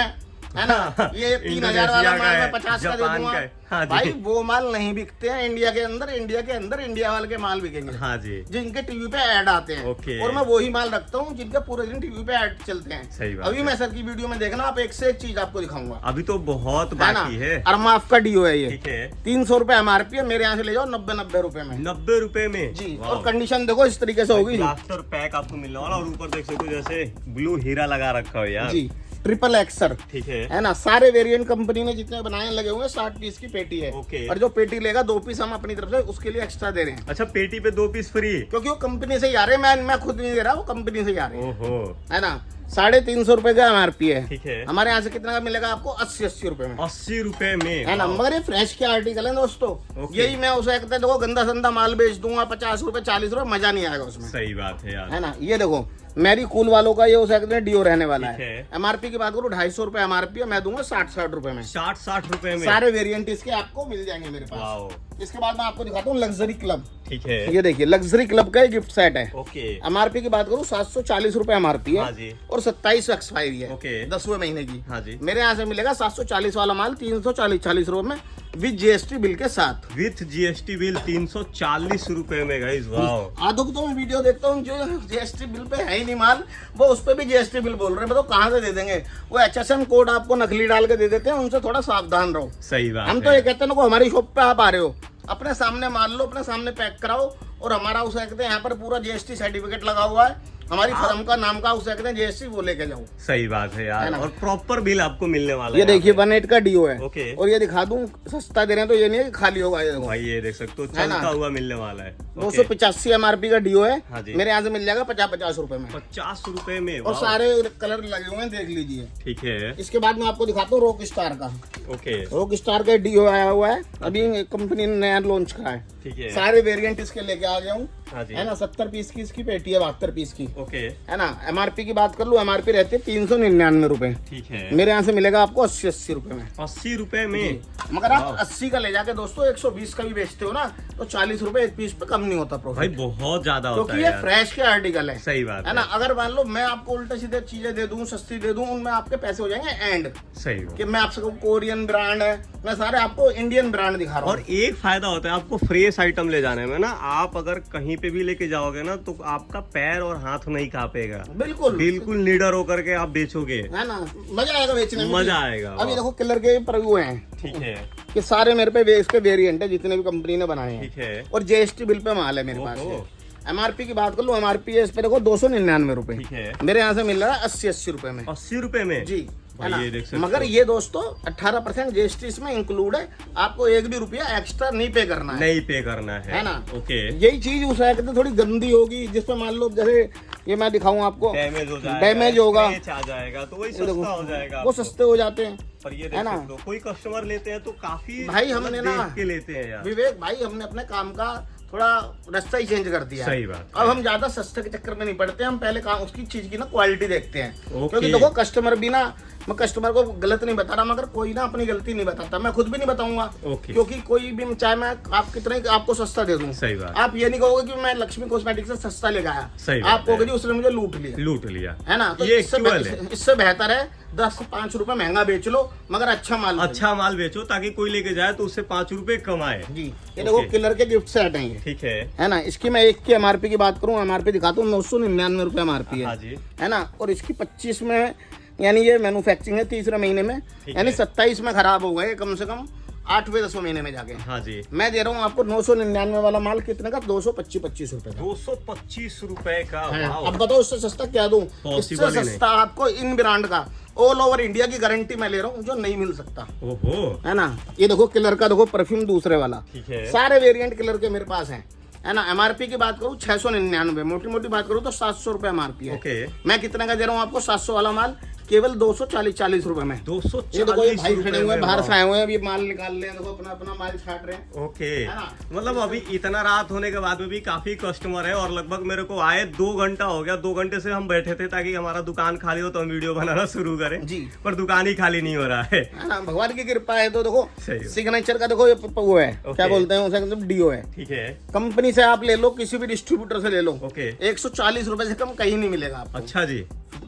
है ना। ये 3000 वाला माल मैं 50 का दे दूंगा। हाँ जी। भाई वो माल नहीं बिकते हैं इंडिया के अंदर। इंडिया वाले के माल बिकेंगे। हाँ जी। जिनके टीवी पे ऐड आते हैं। ओके। और मैं वही माल रखता हूँ जिनके पूरे दिन टीवी पे ऐड चलते हैं। सही बात अभी है। मैं सर की वीडियो में देखना, आप एक से एक चीज आपको दिखाऊंगा। अभी तो बहुत है ना। बाकी है। अरमाफ का डीओ है ये। ठीक है। 300 रुपए MRP है, मेरे यहाँ से ले जाओ 90 रुपए में। 90 रुपए में। जी। वाह। और कंडीशन देखो इस तरीके से होगी। प्लास्टर पैक आपको मिलने वाला, और ऊपर देख सकते हो जैसे ब्लू हीरा लगा रखा हो यार। जी। ट्रिपल एक्सर, ठीक है ना। सारे वेरिएंट कंपनी ने जितने बनाए लगे हुए हैं 60 पीस की पेटी है। ओके। और जो पेटी लेगा 2 पीस हम अपनी तरफ से उसके लिए एक्स्ट्रा दे रहे हैं। अच्छा, पेटी पे 2 पीस फ्री, क्योंकि वो कंपनी से ही आ रहे हैं, मैं खुद नहीं दे रहा, वो कंपनी से ही आ रहे हैं, ओहो, है ना। 350 रुपए का MRP है, ठीक है। हमारे यहाँ से कितना का मिलेगा आपको? 80 रुपए में, 80 रुपए में, है ना। मगर ये फ्रेश के आर्टिकल है दोस्तों, यही मैं उसे कहते देखो गंदा संदा माल बेच दूंगा 50 रुपए 40 रुपए, मजा नहीं आएगा उसमें। सही बात है यार, है ना। ये देखो मेरी कूल वालों का ये उसे कहते हैं डियो रहने वाला ठीक है। MRP की बात करूँ 250 रुपए MRP है, मैं दूंगा 60 रुपए में। 60 रुपए में सारे वेरिएंट इसके आपको मिल जाएंगे मेरे पास। इसके बाद मैं आपको दिखाता हूँ लग्जरी क्लब, ठीक है। ये देखिए लग्जरी क्लब का गिफ्ट सेट है। ओके। MRP की बात करूँ 740 रुपए MRP है, हाँ जी। और 27 एक्सपायरी है, ओके। 10वें महीने की। हाँ जी। मेरे यहाँ से मिलेगा 740 वाला माल 340 रुपए में विद GST बिल के साथ। विथ GST बिल 340 रुपए में गाइस, वाह। आधो तो मैं वीडियो देखता हूँ जो GST बिल पे है ही नहीं माल, वो उस पे भी GST बिल बोल रहे हैं, मतलब कहाँ से दे देंगे? वो HSN कोड आपको नकली डाल के दे देते हैं, उनसे थोड़ा सावधान रहो। सही बात हम तो ये कहते हैं ना, हमारी शॉप पे आप आ रहे हो, अपने सामने मान लो, अपने सामने पैक कराओ, और हमारा उसे कहते हैं यहाँ पर पूरा GST सर्टिफिकेट लगा हुआ है, हमारी फर्म का नाम का उसे कहते हैं GST, वो लेके जाओ। सही बात है यार, और प्रॉपर बिल आपको मिलने वाला है। ये देखिए 18 का डियो है। ओके। और ये दिखा दूं सस्ता दे रहे हैं तो ये नहीं है कि खाली होगा, ये देखो भाई, ये देख सकते हो चलता हुआ मिलने वाला है। 285 MRP का डियो है। हाँ जी। मेरे यहाँ से मिल जाएगा 50 रुपए में, 50 रुपए में, और सारे कलर लगे हुए हैं, देख लीजिए। ठीक है। इसके बाद मैं आपको दिखाता हूँ रॉक स्टार का। ओके। रॉक स्टार का डियो आया हुआ है, अभी कंपनी ने नया लॉन्च करा है, ठीक है। सारे वेरिएंट इसके लेके आ गया हूँ, हाँ जी। है ना। 70 पीस की इसकी पेटी है, 72 पीस की, ओके, है ना। MRP की बात कर लूँ, MRP रहती है 399 रुपए, ठीक है। मेरे यहाँ से मिलेगा आपको 80 रुपए में। 80 रुपए में, मगर आप 80 का ले जाके दोस्तों 120 का भी बेचते हो ना, तो 40 रुपए एक पीस पे कम नहीं होता भाई, प्रॉफिट, बहुत ज्यादा होता क्योंकि है ये यार। फ्रेश के आर्टिकल है। सही बात है ना। अगर मान लो मैं आपको उल्टे सीधे चीजें दे दूं, सस्ती दे दूं, उनमें आपके पैसे हो जाएंगे एंड। सही बात। कि मैं आपसे कोरियन ब्रांड है, मैं सारे आपको इंडियन ब्रांड दिखा रहा हूँ। और एक फायदा होता है आपको फ्रेश आइटम ले जाने में ना, आप अगर कहीं पे भी लेके जाओगे ना तो आपका पैर और हाथ नहीं कांपेगा, बिल्कुल बिल्कुल निडर होकर के आप बेचोगे, है ना। मजा आएगा बेचने में, मजा आएगा। अभी देखो कलर के प्रव्यू हैं, ठीक है। कि सारे मेरे पे इसके वेरिएंट है जितने भी कंपनी ने बनाए हैं, ठीक है। और GST बिल पे माल है मेरे पास है। MRP की बात कर लो, MRP है इस पे देखो 299 रुपए, ठीक है। मेरे यहाँ से मिल रहा है 80 रुपए में। 80 रुपए में जी, है ना। ये देख सकते मगर हो। ये दोस्तों 18% GST इसमें इंक्लूड है, आपको 1 भी रुपया एक्स्ट्रा नहीं पे करना है, नहीं पे करना है ना। ओके। यही चीज उस कहते थोड़ी गंदी होगी, जिसपे मान लो जैसे ये मैं दिखाऊं आपको, डैमेज हो जाएगा, डैमेज होगा, आ जाएगा, तो वही सस्ता हो जाएगा, वो सस्ते हो जाते हैं। पर ये है देख ना। सकते हो, कोई कस्टमर लेते हैं तो काफी भाई हमने ना देख के लेते हैं यार। विवेक भाई, हमने अपने काम का थोड़ा रास्ता ही चेंज कर दिया। सही बात। अब हम ज्यादा सस्ते के चक्कर में नहीं पड़ते, हम पहले काम उसकी चीज की ना क्वालिटी देखते हैं, ओके। क्योंकि देखो कस्टमर भी ना, मैं कस्टमर को गलत नहीं बता रहा, मगर कोई ना अपनी गलती नहीं बताता, मैं खुद भी नहीं बताऊंगा, ओके। क्योंकि कोई भी चाहे मैं आप कितने आपको सस्ता दे दूं, सही बात। आप ये नहीं कहोगे कि मैं लक्ष्मी कॉस्मेटिक से सस्ता लेकर आया, सही आप कहोगे जी उसने मुझे लूट लिया, है ना। तो ये इससे बेहतर है 10 से 5 रुपए महंगा बेच लो, मगर अच्छा माल बेचो, ताकि कोई लेके जाए तो उससे 5 रुपए कमाए। जी। ये देखो किलर के गिफ्ट सेट हैं ये, ठीक है ना। इसकी मैं एक की MRP की बात करूं, MRP दिखाता हूँ 999 रुपए MRP है, हाँ जी। है ना। और इसकी 25 में, यानी ये मैन्युफैक्चरिंग है 3रे महीने में, यानी 27 में खराब हो गए कम से कम 8वें 10वें महीने में जाके। हाँ जी। मैं दे रहा हूँ आपको 999 वाला माल कितने का? 225 रुपए का। 225 रुपए का। अब बताओ उससे सस्ता क्या दूं? इससे सस्ता आपको इन ब्रांड का ऑल ओवर इंडिया की गारंटी मैं ले रहा हूँ, जो नहीं मिल सकता, ओहो, है ना। ये देखो किलर का, देखो परफ्यूम दूसरे वाला, ठीक है। सारे वेरिएंट किलर के मेरे पास हैं, है ना। MRP की बात करूँ 699, मोटी मोटी बात करूँ तो 700 रुपए MRP है। ओके। मैं कितने का दे रहा हूँ आपको? 700 वाला माल केवल 240 रुपए में। 240। ये देखो ये भाई खड़े हुए हैं, बाहर से आए हुए हैं, अभी माल निकाल ले, देखो अपना अपना माल छाट रहे हैं। ओके, है ना? मतलब अभी इतना रात होने के बाद में भी काफी कस्टमर है, और लगभग मेरे को आए 2 घंटा हो गया। 2 घंटे से हम बैठे थे ताकि हमारा दुकान खाली हो तो हम वीडियो बनाना शुरू करें जी, पर दुकान ही खाली नहीं हो रहा है ना। भगवान की कृपा है। तो देखो सही। सिग्नेचर का देखो ये वो है, क्या बोलते हैं उसे, मतलब डियो है, ठीक है। कंपनी से आप ले लो, किसी भी डिस्ट्रीब्यूटर से ले लो, ओके। 140 रुपए से कम कहीं नहीं मिलेगा आपको। अच्छा जी।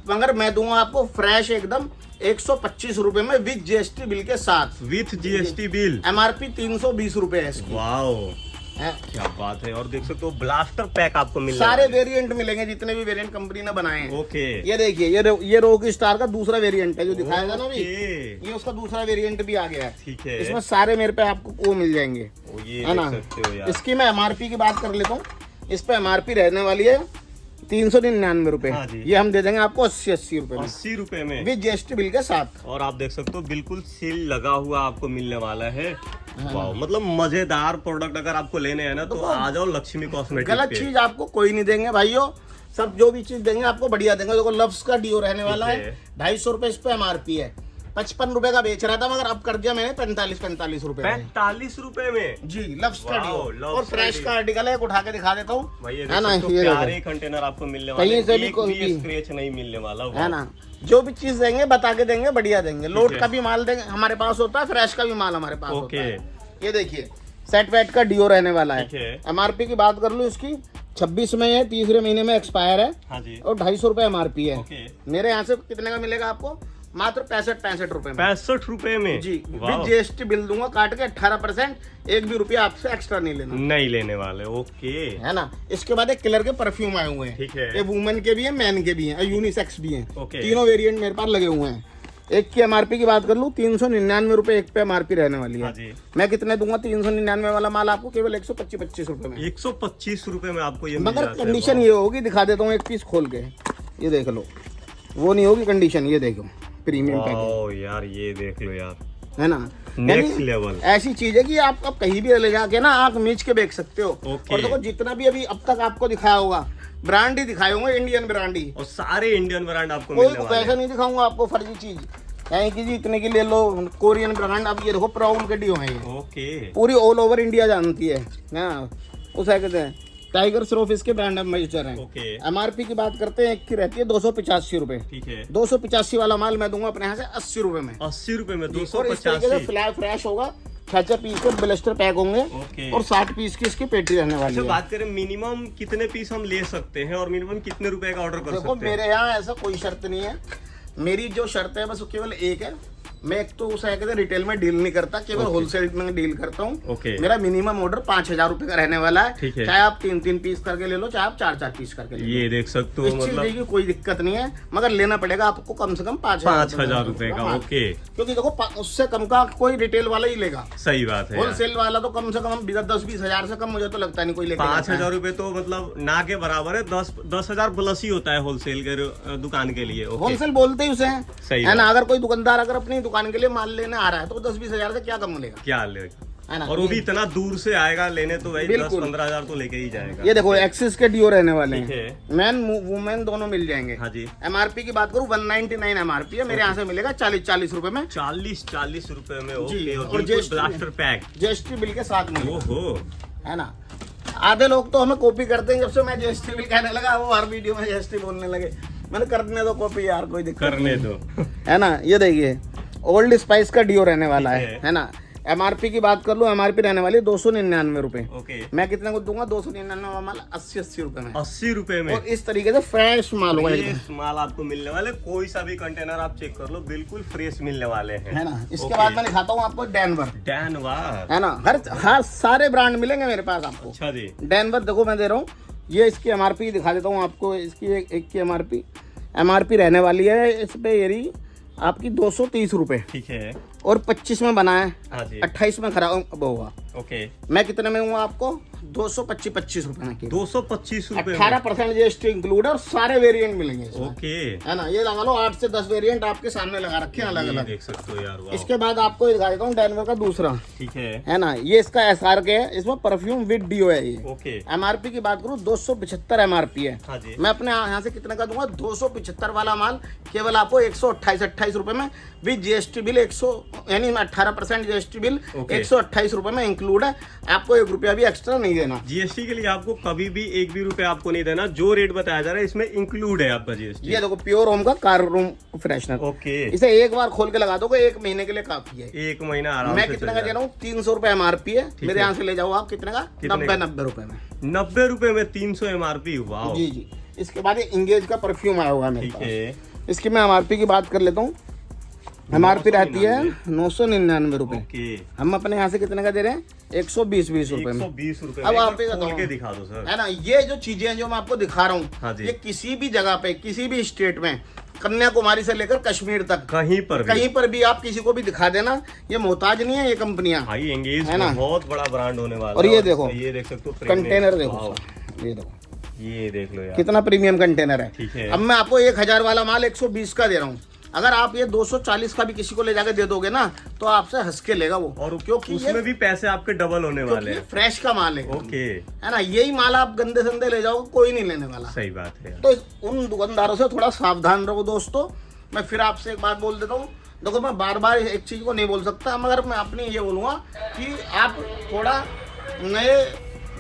मगर मैं दूंगा आपको फ्रेश एकदम 125 रुपए में विद GST बिल के साथ। With GST bill. MRP 320 रुपए है इसकी। वाओ, है। क्या बात है। और देख सकते हो ब्लास्टर पैक आपको मिल सारे वेरिएंट मिलेंगे, जितने भी वेरिएंट कंपनी ने बनाए हैं। ओके। ये देखिए, ये रॉक स्टार का दूसरा वेरिएंट है जो दिखाएगा ना अभी, ये उसका दूसरा वेरिएंट भी आ गया है। ठीक है। इसमें सारे मेरे पे आपको वो मिल जाएंगे, ये है ना। देख सकते हो यार। इसकी मैं MRP की बात कर लेता हूँ। इस पे MRP रहने वाली है 399 रुपए। हाँ जी। ये हम दे देंगे आपको 80 रुपए में, 80 रुपए में विद जीएसटी बिल के साथ। और आप देख सकते हो बिल्कुल सील लगा हुआ आपको मिलने वाला है। वाह, मतलब मजेदार प्रोडक्ट अगर आपको लेने हैं ना तो आ जाओ लक्ष्मी कॉस्मेटिक गलत पे। चीज आपको कोई नहीं देंगे भाइयों, सब जो भी चीज देंगे आपको बढ़िया देंगे। देखो लव्स का डिओ रहने वाला है, 250 रुपए इस पे एमआरपी है। 55 रुपए का बेच रहा था मगर अब कर दिया मैंने 45 रुपए में। 45 रुपए में जी, लव्स का वाओ, डिओ। लव्स और का फ्रेश डिओ। का आर्टिकल है, उठा के दिखा देता हूँ, है ना। तो ये प्यारे कंटेनर आपको मिलने वाले कहीं से भी एक कोई भी भी- स्क्रैच नहीं मिलने वाला। है ना। जो भी चीज देंगे बता के देंगे, बढ़िया देंगे। लोड है। का भी माल देंगे हमारे पास होता है, फ्रेश का भी माल हमारे पास होता ओके। है। ये देखिए सेट वेट का डिओ रहने वाला ठीक है। है। एमआरपी की बात कर लूँ इसकी 26 में है, तीसरे महीने में एक्सपायर है हाँ जी। और 250 रुपए एमआरपी है। ओके। मेरे यहाँ से कितने का मिलेगा आपको? मात्र 65 रुपए में। 65 रुपए में जी, वाह। विद जीएसटी बिल दूंगा काट के 18%। एक भी रुपया आपसे एक्स्ट्रा नहीं लेना, नहीं लेने वाले। ओके। है ना। इसके बाद एक कलर के परफ्यूम आए हुए हैं। ठीक है। ये वुमेन के भी हैं, मैन के भी हैं, यूनिसेक्स भी हैं। ओके। तीनों वेरिएंट मेरे पास लगे हुए हैं। एक की एमआरपी की बात कर लूँ 399 रुपए एक पे एमआरपी रहने वाली हाँ है। जी। मैं कितने दूंगा? 399 वाला माल आपको केवल 125 रुपए में। 125 रुपए में आपको ये मिल मगर जाता है। कंडीशन ये होगी, दिखा देता हूँ एक पीस खोल के, ये देख लो। वो नहीं होगी कंडीशन, ये देखो प्रीमियम पैकेज, वाओ यार, ये देख लो यार, है ना। नेक्स्ट यानी लेवल। ऐसी चीज है कि आप अब कहीं भी ले जाके ना आंख मीच के बेच सकते हो। ओके। और देखो जितना भी अभी अब तक आपको दिखाया होगा ब्रांड ही दिखाए होंगे, इंडियन ब्रांड ही। और सारे इंडियन ब्रांड आपको कोई मिलने वाले पैसा नहीं दिखाऊंगा आपको फर्जी चीज, कहीं की जी इतने की ले लो कोरियन ब्रांड। अब ये देखो प्राउन के डिओ है, ये ओके। पूरी ऑल ओवर इंडिया जानती है ना। उसे कहते हैं टाइगर श्रॉफ, इसके ब्रांड एम्बेसडर हैं। ओके। एमआरपी की बात करते हैं, एक की रहती है 285 रुपए। ठीक है। 285 वाला माल मैं दूंगा अपने यहाँ से 80 रुपए में। 80 रुपए में और इस तरीके से 285। फ्लैग फ्रेश होगा, 6 पीस के ब्लेस्टर पैक होंगे ओके। और 60 पीस की इसकी पेटी रहने वाली अच्छा, है। बात करें मिनिमम कितने पीस हम ले सकते हैं और मिनिमम कितने रुपए का ऑर्डर कर देखो सकते हैं? मेरे यहाँ ऐसा कोई शर्त नहीं है, मेरी जो शर्त है बस वो केवल एक है। मैं एक तो उसे कहते हैं रिटेल में डील नहीं करता, केवल होलसेल में डील करता हूँ। ओके। मेरा मिनिमम ऑर्डर 5000 रुपए का रहने वाला है। ठीक है। चाहे आप 3-3 पीस करके ले लो, चाहे आप 4-4 पीस करके ले लो। ये देख सकते हो, इस चीज मतलब की कोई दिक्कत नहीं है, मगर लेना पड़ेगा आपको कम से कम 5,000 रुपए का। हाँ। ओके, क्योंकि देखो उससे कम का कोई रिटेल वाला ही लेगा। सही बात है यार। होलसेल वाला तो कम से कम 10-20 हजार से कम मुझे तो लगता नहीं कोई लेके 5,000 रुपए तो मतलब ना के बराबर है। 10,000 प्लस ही होता है होलसेल के दुकान के लिए। ओके। होलसेल बोलते ही उसे सही है ना। अगर कोई दुकानदार अगर अपनी दुकान के लिए माल लेने आ रहा है तो 10-20 हजार से क्या कम लेगा, क्या ले, है ना। और वो भी इतना दूर से आएगा लेने, तो भाई बिल्कुल। 10-15 हजार तो लेके ही जाएगा। ये देखो एक्सिस के डिओ रहने वाले ठीक हैं, है। मैन वुमेन दोनों मिल जाएंगे। हाँ जी। एमआरपी की बात करूँ 199 एमआरपी है, मेरे यहाँ से मिलेगा 40 रुपए में, 40 रुपए में। जी, ओके। और और GST blaster pack. GST bill के साथ मिलेगा, ओहो। है ना। आधे लोग तो हमें कॉपी करते हैं, जब से मैं जीएसटी बिल कहने लगा वो हर वीडियो में जीएसटी बोलने लगे। मैंने करने दो कॉपी यार, कोई दिक्कत करने नहीं। दो। है ना। ये देखिए ओल्ड स्पाइस का डिओ रहने वाला ठीक है ना। एमआरपी की बात कर लो, एमआरपी रहने वाली 299 रुपए। ओके। मैं कितने को दूंगा? 299 माल 80 रुपए में। 80 रुपए में। और इस तरीके से फ्रेश माल होगा ये एकदम, माल आपको मिलने वाले, कोई सा भी कंटेनर आप चेक कर लो, बिल्कुल फ्रेश मिलने वाले हैं। है ना। इसके ओके। बाद मैं दिखाता हूँ आपको डेनवर, डैनवर। है ना। हर सारे ब्रांड मिलेंगे मेरे पास आपको। अच्छा जी। डेनवर देखो मैं दे रहा हूँ, ये इसकी एमआरपी दिखा देता हूँ आपको। इसकी एक की एमआरपी रहने वाली है इस पे येरी आपकी 230 रुपए, ठीक है। और 25 में बना है, हाँ जी। 28 में खराब होगा। ओके। मैं कितने में हूँ आपको? 225 रुपए में। 225 रुपए में। 18% जीएसटी इंक्लूड है और सारे वेरिएंट मिलेंगे इसमें। ओके। है ना। ये लगा लो 8 से 10 वेरिएंट आपके सामने लगा रखे हैं अलग ये अलग। देख सकते हो यार, वाह। इसके बाद आपको दिखा देता हूँ डेनवर का दूसरा, ठीक है। है ना। ये इसका एसआर के है, इसमें परफ्यूम विद डिओ है ये। ओके। एमआरपी की बात करूँ 275 एमआरपी है। हाँ जी। मैं अपने यहाँ से कितने का दूंगा? 275 वाला माल केवल आपको 128 रुपए में विद जीएसटी बिल 100 यानी 18% जीएसटी बिल ओके। 128 रुपए में इंक्लूड है। आपको 1 रुपया भी एक्स्ट्रा नहीं देना। जीएसटी के लिए आपको कभी भी 1 भी रुपए आपको नहीं देना, जो रेट बताया जा रहा है इसमें इंक्लूड है आपका जीएसटी। ये देखो प्योर होम का कार रूम फ्रेशनर, ओके। इसे एक बार खोल के लगा दोगे 1 महीने के लिए काफी है। 1 महीना आराम मैं से कितने चल का दे जाएगा। रहा हूँ? 300 रुपए एमआरपी है मेरे यहाँ से ले जाओ आप। कितने का? कितने? 90 रुपए में। 90 रुपए में 300 एमआरपी। वाह। जी जी। इसके बाद ये इंगेज का परफ्यूम आया होगा मेरे ठीक पास। है। इसकी मैं एमआरपी की बात कर लेता हूँ। एमआरपी रहती है 999 रुपए, ओके। हम अपने यहाँ से कितने का दे रहे हैं? 120 रुपए में। 120 रुपए अब में। आप ही खोल बताओ। के दिखा दो सर। है ना। ये जो चीजें हैं जो मैं आपको दिखा रहा हाँ हूँ, जी। ये किसी भी जगह पे, किसी भी स्टेट में, कन्याकुमारी से लेकर कश्मीर तक, कहीं पर भी। कहीं पर भी आप किसी को भी दिखा देना, ये मोहताज नहीं है ये कंपनियां। भाई एंगेज है ना। बहुत बड़ा ब्रांड होने वाला और है। ये देखो, ये देख सकते हो कंटेनर वाह। देखो, ये देखो ये देख लो यार, कितना प्रीमियम कंटेनर है। ठीक है। अब मैं आपको 1000 वाला माल 120 का दे रहा हूँ, अगर आप ये 240 का भी किसी को ले जाके दे दोगे ना तो आपसे हंस के लेगा वो, और क्योंकि उसमें भी पैसे आपके डबल होने वाले हैं। फ्रेश का माल है। ओके, है ना, यही माल आप गंदे संदे ले जाओ कोई नहीं लेने वाला। सही बात है। तो उन दुकानदारों से थोड़ा सावधान रहो दोस्तों। मैं फिर आपसे एक बात बोल देता हूँ, देखो मैं बार बार एक चीज को नहीं बोल सकता, मगर मैं अपनी ये बोलूंगा कि आप थोड़ा नए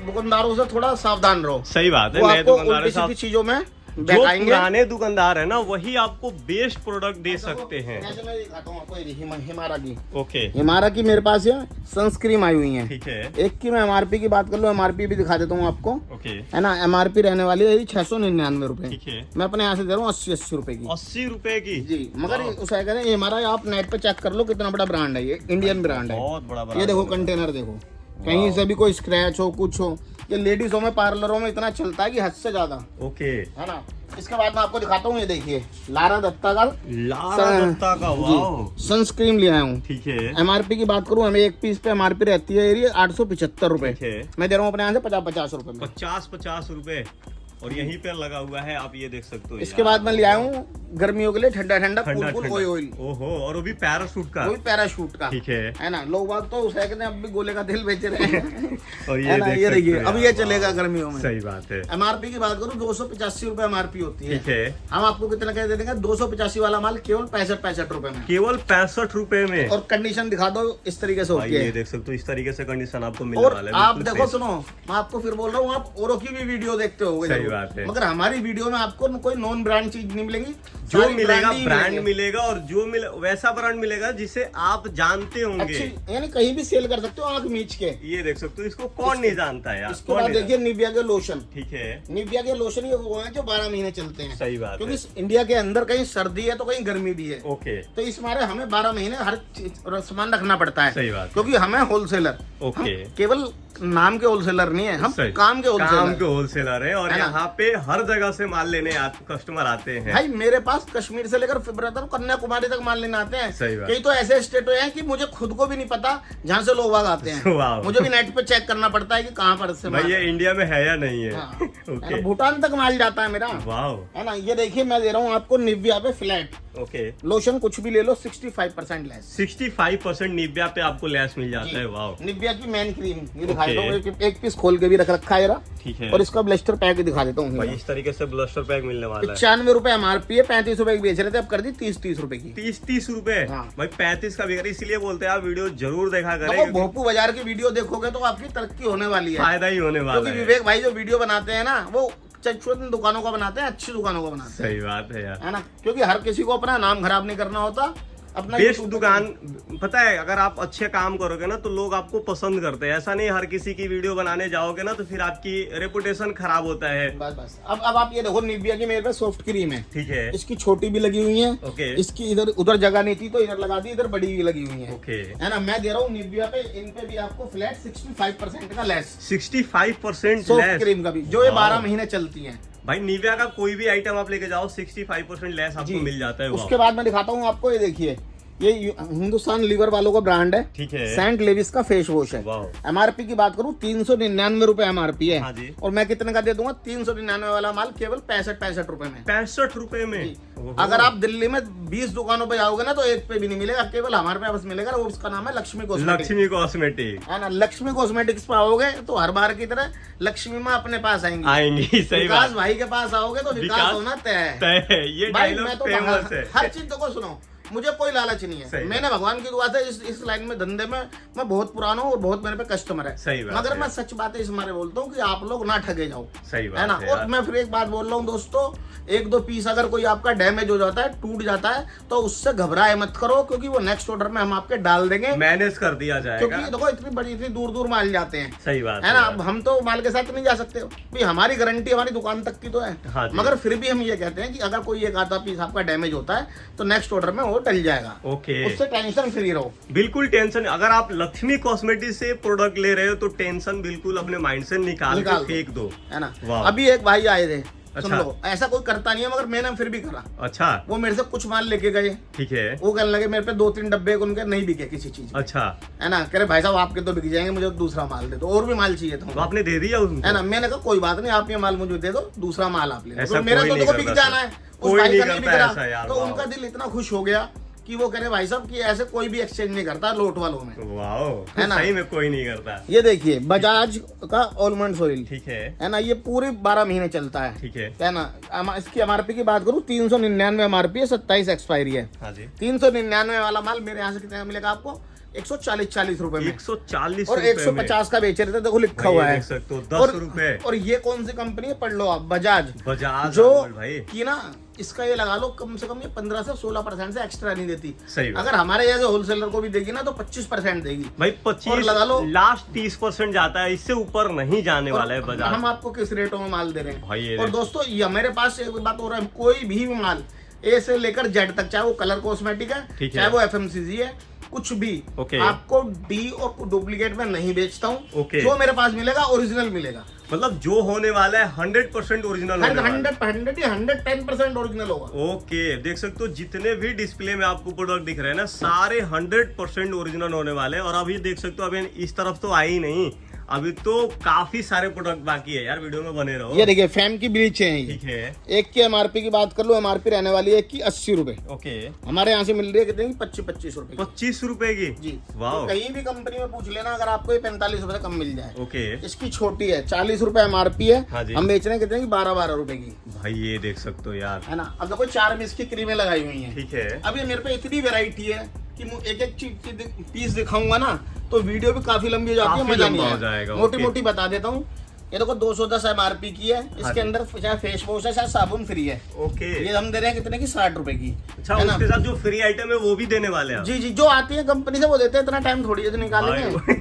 दुकानदारों से थोड़ा सावधान रहो। सही बात है। वो नए आपको दुकानदारों उल्टी से सीधी चीजों में जो बहकाएंगे। पुराने दुकानदार है ना वही आपको बेस्ट प्रोडक्ट दे सकते हैं। जैसे मैं दिखाता हूँ आपको, ये हिमारा की, ओके, हिमारा की मेरे पास ये सनस्क्रीन आई हुई है। ठीक है। एक की मैं एमआरपी की बात कर लूँ, एमआरपी भी दिखा देता हूँ आपको। ओके, है ना, एमआरपी रहने वाली है 699 रुपए। ठीक है। मैं अपने यहाँ से दे रहा हूँ 80 रुपए की। 80 रुपए की जी, मगर उस ये हमारा आप नेट पे चेक कर लो कितना बड़ा ब्रांड है, ये इंडियन ब्रांड है। बहुत बड़ा ब्रांड। ये देखो कंटेनर देखो, कहीं से भी कोई स्क्रैच हो कुछ हो, ये लेडीजों में पार्लरों में इतना चलता है कि हद से ज्यादा। ओके, है ना। इसके बाद मैं आपको दिखाता हूँ, ये देखिए लारा दत्ता का वाओ सनस्क्रीन ले आया हूँ। ठीक है। एमआरपी की बात करूँ, हमें एक पीस पे एमआरपी रहती है 875 रुपए। ठीक है। मैं दे रहा हूँ अपने यहाँ से 50 रुपए में। 50 रुपए, और यहीं पे लगा हुआ है, आप ये देख सकते हो। इसके बाद मैं ले आया हूँ गर्मियों के लिए ठंडा ठंडा कूल ऑयल। ओहो, और वो भी पैराशूट का। वो भी पैराशूट का। ठीक है ना, लोग बात तो उसे कहते हैं अब भी गोले का तेल बेच रहे हैं। और है ना, ये देखिए अब ये चलेगा वाह, गर्मियों में। सही बात है। एमआरपी की बात करूँ 285 रुपए एमआरपी होती है। ठीक है। हम आपको कितना कह दे देंगे, 285 वाला माल केवल 65 रुपए में। केवल 65 रुपए में। और कंडीशन दिखा दो इस तरीके से होती ये है। देख सकते हो, इस तरीके से कंडीशन आपको मिलने और वाला है। आप बिल्कुल देखो, सही। सुनो मैं आपको फिर बोल रहा हूँ, आप औरों की भी वीडियो देखते हो, सही बात है। मगर हमारी वीडियो में आपको कोई नॉन ब्रांड चीज नहीं मिलेगी, जो मिलेगा ब्रांड मिलेगा, और जो वैसा ब्रांड मिलेगा जिसे आप जानते होंगे। यानी कहीं भी सेल कर सकते हो आंख मीच के। ये देख सकते हो, इसको कौन नहीं जानता है यार। इसके बाद देखिए निविया के लोशन। ठीक है। निविया के लोशन ये वो है जो 12 महीने चलते हैं। सही बात क्योंकि इंडिया के अंदर कहीं सर्दी है तो कहीं गर्मी भी है। ओके, तो इस मारे हमें 12 महीने हर सामान रखना पड़ता है। सही बात, क्योंकि हमें होलसेलर, ओके, केवल नाम के होलसेलर नहीं है, हम काम के होलसेलर है। और यहाँ पे हर जगह से माल लेने कस्टमर आते हैं। भाई मेरे पास कश्मीर से लेकर ब्रदर कन्याकुमारी तक माल लेने आते हैं। सही बात। कई तो ऐसे स्टेट हैं कि मुझे खुद को भी नहीं पता जहाँ से लोग आते हैं। मुझे भी नेट पे चेक करना पड़ता है कि कहाँ पर से भाई ये इंडिया में है या नहीं है। हाँ। ओके, भूटान तक माल जाता है मेरा। वाओ, है ना। ये देखिए मैं दे रहा हूँ आपको निविया पे फ्लैट। ओके, लोशन कुछ भी ले लो 65% लेस। 65% निविया पे आपको लेस मिल जाता है। वाओ, निविया की मेन क्रीम ये दिखा देता हूँ, एक पीस खोल के भी रख रखा है। ठीक है। और इसका ब्लस्टर पैक दिखा देता हूँ। इस तरीके से ब्लस्टर पैक मिलने वाला है। 95 रुपए एमआरपी है, 35 रुपए की बेच रहे थे, अब कर दी 30 रुपए की। 30 रुपए। हाँ। भाई 35 का बिक, इसीलिए बोलते हैं आप वीडियो जरूर देखा करें। भोपू बाजार की वीडियो देखोगे तो आपकी तरक्की होने वाली है, फायदा ही होने वाला है। विवेक भाई जो वीडियो बनाते हैं ना वो छोटी दुकानों का बनाते हैं, अच्छी दुकानों का बनाते हैं। सही बात है यार, है ना। क्योंकि हर किसी को अपना नाम खराब नहीं करना होता, अपना बेस्ट दुकान। पता है अगर आप अच्छे काम करोगे ना तो लोग आपको पसंद करते हैं। ऐसा नहीं हर किसी की वीडियो बनाने जाओगे ना तो फिर आपकी रेपुटेशन खराब होता है। बस अब आप ये देखो, निविया की मेरे पे सॉफ्ट क्रीम है। ठीक है। इसकी छोटी भी लगी हुई है। ओके। इसकी इधर उधर जगह नहीं थी तो इधर लगा दी, इधर बड़ी भी लगी हुई है। ओके। है ना। मैं दे रहा हूँ निविया पे, इन पे भी आपको फ्लैट 65% का लेस। 65% सॉफ्ट क्रीम का भी, जो ये 12 महीने चलती है। भाई निविया का कोई भी आइटम आप लेके जाओ 65% लेस आपको मिल जाता है। उसके बाद मैं दिखाता हूँ आपको, ये देखिए ये हिंदुस्तान लीवर वालों का ब्रांड है। ठीक है। सेंट लेविस का फेस वॉश है। एमआरपी की बात करूँ 399 रुपए एमआरपी है। हाँ जी। और मैं कितने का दे दूंगा, 399 वाला माल केवल 65 रुपए में। 65 रुपए में। अगर आप दिल्ली में 20 दुकानों पे जाओगे ना तो एक पे भी नहीं मिलेगा, केवल हमारे पास मिलेगा। वो उसका नाम है लक्ष्मी कॉस्मेटिक्स। लक्ष्मी कॉस्मेटिक, है ना। लक्ष्मी कॉस्मेटिक्स पे आओगे तो हर बार की तरह लक्ष्मी माँ अपने पास आएंगी। सही विकास भाई के पास आओगे तो विकास होना तय है। ये डायलॉग फेमस है। हर चीज को सुनो, मुझे कोई लालच नहीं है। मैंने भगवान की दुआ से इस लाइन में धंधे में मैं बहुत पुराना हूँ और बहुत मेरे पे कस्टमर है। सही बात मगर है। मैं सच बात है इस मारे बोलता हूँ कि आप लोग ना ठगे जाओ। सही बात है ना। और मैं फिर एक बात बोल रहा हूँ दोस्तों, 1-2 पीस अगर कोई आपका डैमेज हो जाता है, टूट जाता है, तो उससे घबराए मत करो, क्योंकि वो नेक्स्ट ऑर्डर में हम आपके डाल देंगे, मैनेज कर दिया जाएगा। क्योंकि देखो इतनी दूर माल जाते हैं। सही बात है ना। अब हम तो माल के साथ नहीं जा सकते भाई, हमारी गारंटी हमारी दुकान तक की तो है। हाँ, मगर फिर भी हम ये कहते हैं कि अगर कोई एक आधा पीस आपका डैमेज होता है तो नेक्स्ट ऑर्डर में वो डल जाएगा। ओके। उससे टेंशन फ्री रहो। बिल्कुल टेंशन, अगर आप लक्ष्मी कॉस्मेटिक से प्रोडक्ट ले रहे हो तो टेंशन बिल्कुल अपने माइंड से निकाल के फेंक दो। है ना। अभी एक भाई आए थे, सुन लो, ऐसा कोई करता नहीं है, मगर मैंने फिर भी करा। अच्छा। वो मेरे से कुछ माल लेके गए, ठीक है, वो कहने लगे मेरे पे 2-3 डब्बे उनके नहीं बिके किसी चीज। अच्छा, है ना, कह रहे भाई साहब आपके तो बिक जाएंगे, मुझे दूसरा माल दे दो, और भी माल चाहिए था। तो आपने दे दिया उनको? है ना, मैंने कहा कोई बात नहीं, आप ये माल मुझे दे दो, दूसरा माल आप ले लो, मेरा तो देखो बिक जाना है, उस भाई का नहीं बिक रहा। तो उनका दिल इतना खुश हो गया कि वो कह रहे भाई साहब कि ऐसे कोई भी एक्सचेंज नहीं करता लोट वालों में। वाह, है ना, सही में कोई नहीं करता। ये देखिए बजाज का ऑलमंड ऑयल, ठीक है ना, ये पूरे 12 महीने चलता है, ठीक है ना। इसकी एमआरपी की बात करूं 399 एमआरपी है, 27 एक्सपायरी है। 399 वाला माल मेरे यहाँ से कितना मिलेगा आपको? 140 रुपए में। 140 और 150 का बेच रहे थे, देखो लिखा हुआ है 10 रुपए। और ये कौन सी कंपनी है पढ़ लो आप, बजाज। जो की ना इसका ये लगा लो कम से कम ये 15 से 16% से एक्स्ट्रा नहीं देती। सही अगर हमारे जैसे होलसेलर को भी देगी ना तो 25% देगी भाई, 25 लगा लो, लास्ट 30% जाता है, इससे ऊपर नहीं जाने वाला है बजाज। हम आपको किस रेटों में माल दे रहे हैं भाई। और दोस्तों ये मेरे पास एक बात हो रहा है, कोई भी माल ए से लेकर जेड तक, चाहे वो कलर कॉस्मेटिक है, चाहे वो FMCG है, कुछ भी आपको डी और डुप्लीकेट में नहीं बेचता हूँ। जो मेरे पास मिलेगा ओरिजिनल मिलेगा, मतलब जो होने वाला है 100% ओरिजिनल, 110% ओरिजिनल होगा। ओके, देख सकते हो जितने भी डिस्प्ले में आपको प्रोडक्ट दिख रहे हैं ना, सारे 100% ओरिजिनल होने वाले हैं। और अभी देख सकते हो अभी इस तरफ तो आई नहीं, अभी तो काफी सारे प्रोडक्ट बाकी है यार, वीडियो में बने रहो। ये देखिए फैम की ब्लीच है, ठीक है। एक की एमआरपी की बात कर लो, एमआरपी रहने वाली है एक की 80 रुपए। ओके, हमारे यहाँ से मिल रही है कितने की? 25 रुपए। 25 रुपए की जी। वाह, तो कहीं भी कंपनी में पूछ लेना, अगर आपको ये 45 रुपए कम मिल जाए। ओके, इसकी छोटी है 40 रुपए एमआरपी है। हाँ, हम बेच रहे हैं कितने की? 12 रुपए की। भाई ये देख सकते हो यार, है ना। अब देखो 4 में इसकी क्रीमें लगाई हुई है, ठीक है। अब ये मेरे पे इतनी वेरायटी है कि एक चीज पीस दिखाऊंगा ना तो वीडियो भी काफी लंबी हो जाती है, मजा नहीं आएगा। मोटी बता देता हूँ। ये देखो 210 एमआरपी की है, इसके अंदर चाहे फेस वॉश है चाहे साबुन फ्री है। ओके, ये हम दे रहे हैं कितने की? 60 रुपए की। अच्छा, उसके साथ जो फ्री आइटम है वो भी देने वाले हैं? जी जी, जो आती है कंपनी से वो देते हैं, इतना टाइम थोड़ी है निकालेंगे,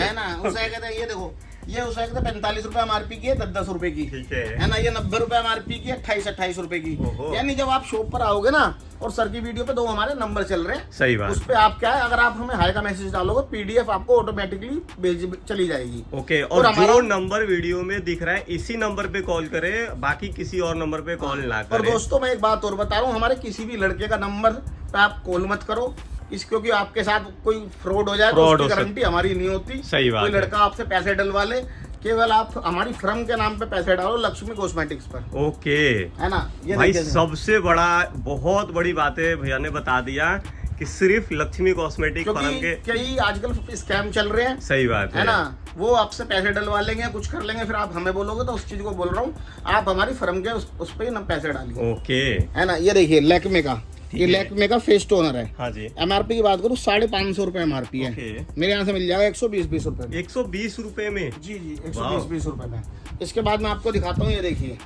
है ना। उसे कहते हैं, ये देखो ये उसे 45 रुपए एमआरपी की है, 10 रुपए की, है ना। ये 90 रुपए एमआरपी की है, 28 रुपए की। यानी जब आप शॉप पर आओगे ना, और सर की वीडियो पे 2 हमारे नंबर चल रहे हैं, सही बात, उस पे आप क्या है, अगर आप हमें हाई का मैसेज डालोगे पीडीएफ आपको ऑटोमेटिकली चली जाएगी। ओके, और जो नंबर वीडियो में दिख रहा है इसी नंबर पे कॉल करें, बाकी किसी और नंबर पे कॉल ना करें। और दोस्तों मैं एक बात और बता रहा हूँ, हमारे किसी भी लड़के का नंबर पे आप कॉल मत करो, क्योंकि आपके साथ कोई फ्रॉड हो जाए तो उसकी गारंटी हमारी नहीं होती। सही बात, कोई लड़का आपसे पैसे डलवा ले, केवल आप हमारी फर्म के नाम पे पैसे डालो, लक्ष्मी कॉस्मेटिक्स पर। ओके, है ना। ये भाई सबसे बड़ा बहुत बड़ी बात है, भैया ने बता दिया कि सिर्फ लक्ष्मी कॉस्मेटिक फर्म के कई आजकल स्कैम चल रहे हैं। सही बात है ना, वो आपसे पैसे डलवा लेंगे, कुछ कर लेंगे, फिर आप हमें बोलोगे, तो उस चीज को बोल रहा हूँ, आप हमारी फर्म के उस पे ना पैसे डालिए। ओके, है ना। ये देखिए लैक्मे का, ये लैक्मे का फेस टोनर है। हाँ जी, एमआरपी की बात करूँ 550 रुपए एमआरपी है। मेरे यहाँ से मिल जाएगा 120 रुपए में। 120 रुपए में? जी जी, 120 रुपए में। इसके बाद मैं आपको दिखाता हूँ, ये देखिए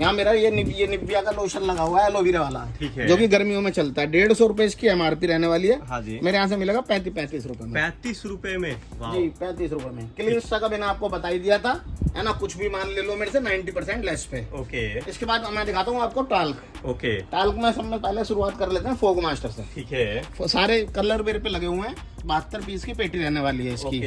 यहाँ मेरा ये निविया का लोशन लगा हुआ है, एलोवेरा वाला, ठीक है, जो कि गर्मियों में चलता है। 150 रुपए इसकी एमआरपी रहने वाली है। हाँ जी, मेरे यहाँ से मिलेगा 35 रुपए में। 35 रुपए में? जी, 35 रुपए में। क्लिनिस्टा का मैंने आपको बता ही दिया था, है ना। कुछ भी मान ले लो मेरे से 90% लेस पे। ओके, इसके बाद मैं दिखाता हूँ आपको टाल्क। ओके, टाल्क में सबसे पहले शुरुआत कर लेते हैं फोग मास्टर से, ठीक है। सारे कलर मेरे पे लगे हुए हैं, 72 पीस की पेटी रहने वाली है इसकी।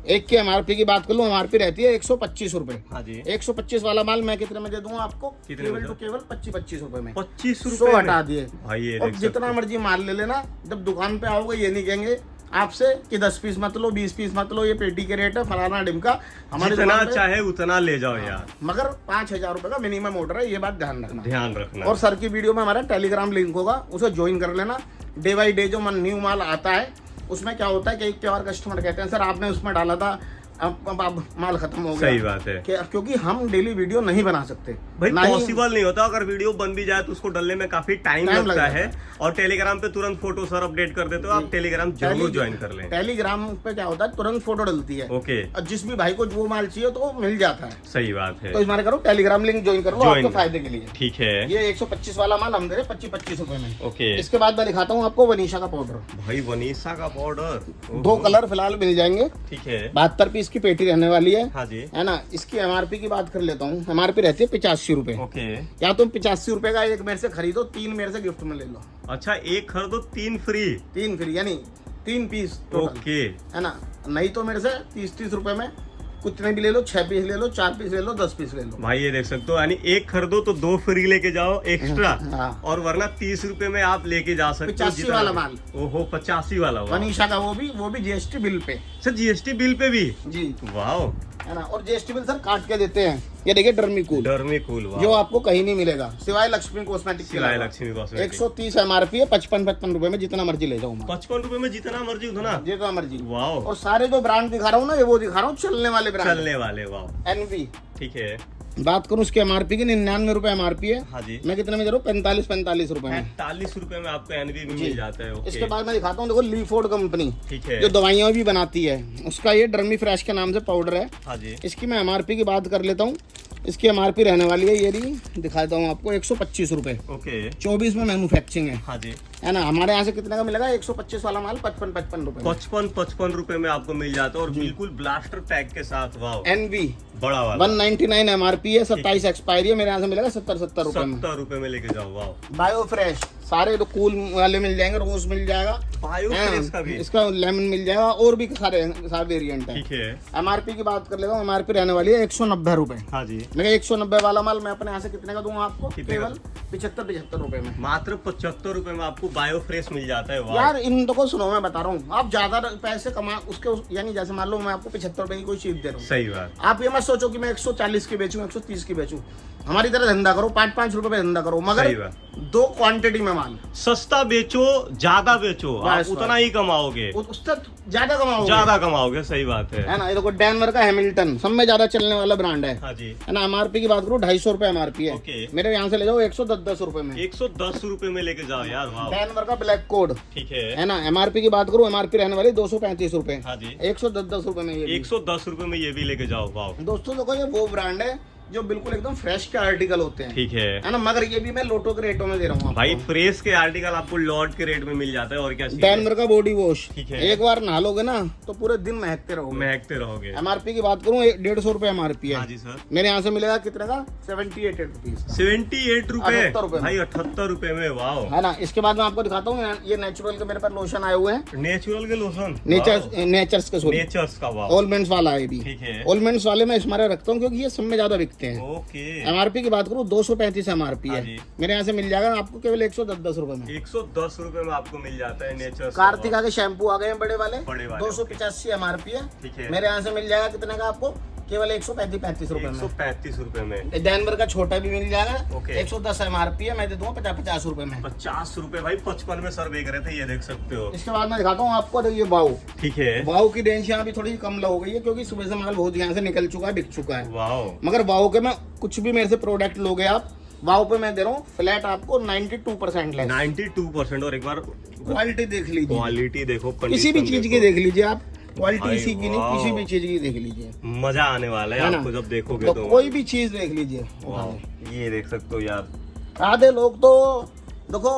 एक की एमआरपी की बात कर लो, एमआरपी रहती है 125 रुपए। हाँ जी, 125 वाला माल मैं कितने में दे दूंगा आपको? केवल 25 रुपए में। 25 रुपए हटा दिए भाई। और जितना मर्जी माल ले लेना, जब दुकान पे आओगे ये नहीं कहेंगे आपसे कि 10 पीस मत लो, 20 पीस मत लो, ये पेटी के रेट है फलाना ढिमका। हमारे जितना चाहे उतना ले जाओ यार, मगर 5000 रुपए का मिनिमम ऑर्डर है, ये बात ध्यान रखना। और सर की वीडियो में हमारा टेलीग्राम लिंक होगा, उसे ज्वाइन कर लेना। डे बाई डे जो न्यू माल आता है उसमें क्या होता है कि कई बार कस्टमर कहते हैं सर आपने उसमें डाला था, अब माल खत्म हो गया। सही बात है, क्योंकि हम डेली वीडियो नहीं बना सकते भाई, पॉसिबल नहीं होता। अगर वीडियो बन भी जाए तो उसको डालने में काफी टाइम लगता है। और टेलीग्राम पे तुरंत फोटो सर अपडेट कर देते हो आप, टेलीग्राम जरूर ज्वाइन कर लें। टेलीग्राम पे क्या होता है, तुरंत फोटो डलती है। ओके, और जिस भी भाई को जो माल चाहिए तो मिल जाता है। सही बात है, तो इसमें करो टेलीग्राम लिंक ज्वाइन कर लो आपके फायदे के लिए, ठीक है। ये 125 वाला माल हम दे रहे 25 रुपए में। ओके, इसके बाद मैं दिखाता हूँ आपको वनीशा का पाउडर। भाई वनीशा का पाउडर 2 कलर फिलहाल मिल जाएंगे, ठीक है। 72 पीस की पेटी रहने वाली है। हाँ जी, है ना। इसकी एमआरपी की बात कर लेता हूँ, एमआरपी रहती है 85 रुपए। ओके, या तुम 85 रुपए का एक मेरे से खरीदो, 3 मेरे से गिफ्ट में ले लो। अच्छा, एक खरीदो 3 फ्री? 3 फ्री यानी 3 पीस। ओके, है ना। नहीं तो मेरे से 30 रुपए में कितने भी ले लो, 6 पीस ले लो, 4 पीस ले लो, 10 पीस ले लो। भाई ये देख सकते हो, यानी एक खरीदो तो 2 फ्री लेके जाओ एक्स्ट्रा। हाँ। और वरना 30 रुपए में आप लेके जा सकते हो। 85 वाला माल। ओहो 85 वाला। मनीषा का वो भी GST bill pay. Sir GST bill pay भी जी। वाह, है ना। और जीएसटी बिल सर काट के देते हैं। ये देखिए डर्मीकूल, वाह, जो आपको कहीं नहीं मिलेगा सिवाय लक्ष्मी कॉस्मेटिक। सिवाय लक्ष्मी कॉस्मेटिक। 130 MRP है, 55 रुपए में जितना मर्जी ले जाओ। 55 रुपए में जितना मर्जी उतना, जितना मर्जी। वाह। और सारे जो ब्रांड दिखा रहा हूँ ना, ये वो दिखा रहा हूँ चलने वाले ब्रांड, चलने वाले। वाह, एनवी। ठीक है। बात करूँ उसके MRP की, 99 रुपए MRP है। हाँ जी। मैं कितने में दे रहा हूँ? 45 रुपए में। 45 रुपए में आपको एनवी भी मिल जाता है। ओके। इसके बाद मैं दिखाता हूँ, देखो लीफोर्ड कंपनी, ठीक है, जो दवाइयाँ भी बनाती है, उसका ये डर्मी फ्रेश के नाम से पाउडर है। हाँ जी। इसकी मैं MRP की बात कर लेता हूँ। इसकी MRP रहने वाली है, ये रही, दिखाता हूँ आपको, 125 रुपए। ओके। 24 में मैन्युफैक्चरिंग है। हाँ जी। है ना। हमारे यहाँ से कितने का मिलेगा? 125 वाला माल 55 रुपए। 55 रुपए में आपको मिल जाता है, और बिल्कुल ब्लास्टर पैक के साथ। वाह। एनवी बड़ा वाला 199 MRP है, 27 एक्सपायरी है। मेरे यहाँ से मिलेगा 70 रुपए में। 70 रुपए में लेके जाओ। वाह। बायो फ्रेश सारे तो कूल वाले मिल जाएंगे, रोज मिल जाएगा, बायो फ्रेश का भी, इसका लेमन मिल जाएगा, और भी सारे वेरिएंट है। ठीक है। MRP की बात कर लेता हूँ, MRP रहने वाली है 190 रुपए। हाँ जी। लेकिन 190 वाला माल मैं अपने यहाँ से कितने का दूंगा आपको? केवल 75 रुपए में। मात्र 75 रुपए में आपको बायो फ्रेश मिल जाता है। वाह। यार इन को सुनो, मैं बता रहा हूँ, आप ज्यादा पैसे कमा उसके, यानी जैसे मान लो मैं आपको 75 रुपए की कोई चीज दे रहा हूँ, सही बात। आप ये मत सोचो कि मैं 140 की बेचूं, 130 की बेचूं। हमारी तरह धंधा करो, 5-5 रुपए पे धंधा करो, मगर 2 क्वांटिटी में माल। सस्ता बेचो, ज्यादा बेचो, आप उतना ही कमाओगे, उससे ज्यादा कमाओगे। सही बात है ना। ये देखो डैनवर का हैमिल्टन, सब में ज्यादा चलने वाला ब्रांड है। हाँ जी। है ना। MRP की बात करूँ 250 रुपए MRP है। ओके। मेरे यहाँ से ले जाओ 110 रुपए में। 110 रुपए में लेके जाओ यार। वाह। डैनवर का ब्लैक कोड, ठीक है। है ना। MRP की बात करूँ, MRP रहने वाली 235 रुपए। हाँ जी। 110 रुपए में, 110 रुपए में ये भी लेके जाओ। वाह। दोस्तों देखो, ये वो ब्रांड है जो बिल्कुल एकदम फ्रेश के आर्टिकल होते हैं। ठीक है ना। मगर ये भी मैं लोटो के रेटों में दे रहा हूँ भाई। फ्रेश के आर्टिकल आपको लॉट के रेट में मिल जाता है, और क्या चाहिए। डैनवर का बॉडी वॉश, ठीक है। एक बार नहा लोगे ना तो पूरे दिन महकते रहोगे। MRP की बात करूँ 150 रुपए MRP है। हाँ जी सर। मेरे यहाँ से मिलेगा कितने का? 78 रुपीज। 78 रुपए 78 रुपए भाई, 78 रुपए में। वाह। है ना। इसके बाद मैं आपको दिखाता हूँ, ये नेचुरल के मेरे पास लोशन आए हुए हैं। नेचुरल के लोशन, नेचर्स के, सॉरी, नेचर्स का। वाह। ऑलमेंट्स वाला है भी। ठीक है। ऑलमेंट्स वाले मैं इसमें रखता हूँ क्योंकि ये सब में ज्यादा बिकते हैं। ओके। MRP की बात करूँ 235 MRP हाँ है। जी। मेरे यहाँ से मिल जाएगा आपको केवल 110 रुपए में। 110 रुपए में आपको मिल जाता है नेचर्स। कार्तिका के शैम्पू आ गए हैं बड़े वाले, 285 MRP है। ठीक है। मेरे यहाँ से मिल जाएगा कितने का आपको? केवल 135 रुपए में। 135 रुपए में। डैनवर का छोटा भी मिल जाएगा। ओके। 110 MRP है, मैं दे दूंगा 50 रुपए में। 50 रुपए भाई, 55 में सर बेच रहे थे, ये देख सकते हो। इसके बाद मैं दिखाता हूँ आपको, ये वाओ। ठीक है। वाओ की रेंज यहाँ भी थोड़ी कम हो गई है, क्योंकि सुबह से माल बहुत यहाँ से निकल चुका है, बिक चुका है। वाह। मगर वाओ के मैं कुछ भी मेरे से प्रोडक्ट लोगे आप, वाओ पे मैं दे रहा हूँ फ्लैट आपको 92% लेस। 92%। और एक बार क्वालिटी देख लीजिए, क्वालिटी देखो, किसी भी चीज की देख लीजिए आप, क्वालिटी भाई इसी की नहीं, वाह। किसी भी चीज की देख लीजिए, मजा आने वाला है है ना? आपको जब देखोगे तो तो। कोई भी चीज देख लीजिए। वाह, ये देख सकते हो यार। आधे लोग तो देखो,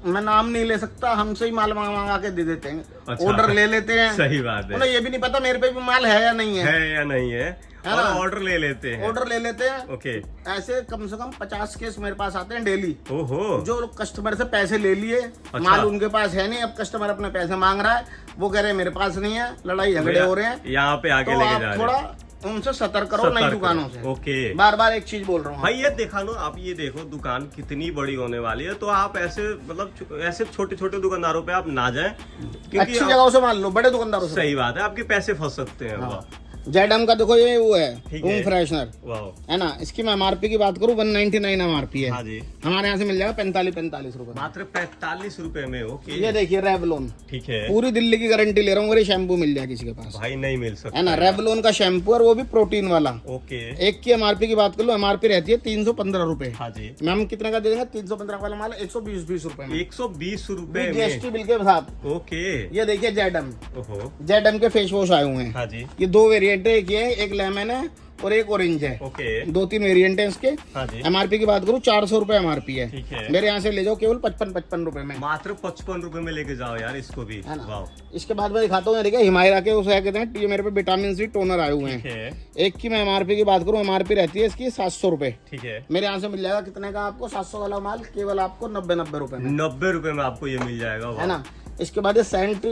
मैं नाम नहीं ले सकता, हमसे ही माल मंगा के दे देते हैं। अच्छा। ऑर्डर ले लेते हैं। सही बात है। उन्हें ये भी नहीं पता मेरे पे भी माल है या नहीं है या नहीं है, और ऑर्डर ले लेते हैं। ऑर्डर ले लेते हैं। ओके। ऐसे कम से कम 50 केस मेरे पास आते हैं डेली। ओहो। जो कस्टमर से पैसे ले लिए, अच्छा। माल उनके पास है नहीं, अब कस्टमर अपने पैसे मांग रहा है, वो कह रहे हैं मेरे पास नहीं है, लड़ाई झगड़े हो रहे हैं, यहाँ पे आके तो लेके आप जा रहे थोड़ा हैं। उनसे सतर्क करो नई दुकानों से। ओके। बार बार एक चीज बोल रहा हूँ भाई, ये देखा लो आप, ये देखो दुकान कितनी बड़ी होने वाली है, तो आप ऐसे मतलब ऐसे छोटे छोटे दुकानदारों पे आप ना जाएं, क्योंकि अच्छी जगहों से मान लो, बड़े दुकानदारों से। सही बात है, आपके पैसे फंस सकते हैं। वाह। जेडम का देखो, ये वो है ठीक रूम है। फ्रेशनर, वाह। है ना। इसकी मैं MRP की बात करूँ 199 MRP है। हाँ जी। हमारे यहाँ से मिल जाएगा 45 रुपए। मात्र 45 रुपए में। ओके। ये देखिए रेवलोन, ठीक है। पूरी दिल्ली की गारंटी ले रहा हूँ, अगर ये शैम्पू मिल जाए किसी के पास, भाई नहीं मिल सकता, है ना। रेवलोन का शैम्पू और वो भी प्रोटीन वाला। ओके। एक की MRP की बात कर लो, MRP रहती है 315 रुपए। हाँ जी। मैम कितने का दे देंगे? 315 वाला माल 120 रुपए में, 120 रुपए में। GST बिल के साथ। ओके। ये देखिए जेडम, ओहो। जेडम के फेस वॉश आए हुए हैं। हाँ जी। ये 2 वेरिएंट है, एक ये एक लेमन है और एक ऑरेंज है। ओके। 2-3 वेरिएंट है इसके। हाँ जी। MRP की बात करूँ 400 रुपए MRP है। ठीक है। मेरे यहाँ से ले जाओ केवल 55 रुपए में। मात्र 55 रुपए में लेके जाओ यार इसको भी। है ना। वाह। इसके बाद मैं दिखाता हूँ, देखिए हिमायरा के उसे कहते हैं, ये मेरे पे विटामिन C टोनर आए हुए ठीक हैं। है। एक की मैं MRP की बात करूँ, MRP रहती है इसकी 700 रुपए। ठीक है। मेरे यहाँ से मिल जाएगा कितने का आपको? 700 वाला माल केवल आपको 90 रुपए में। 90 रुपए में आपको ये मिल जाएगा। है ना। इसके बाद ये सेंट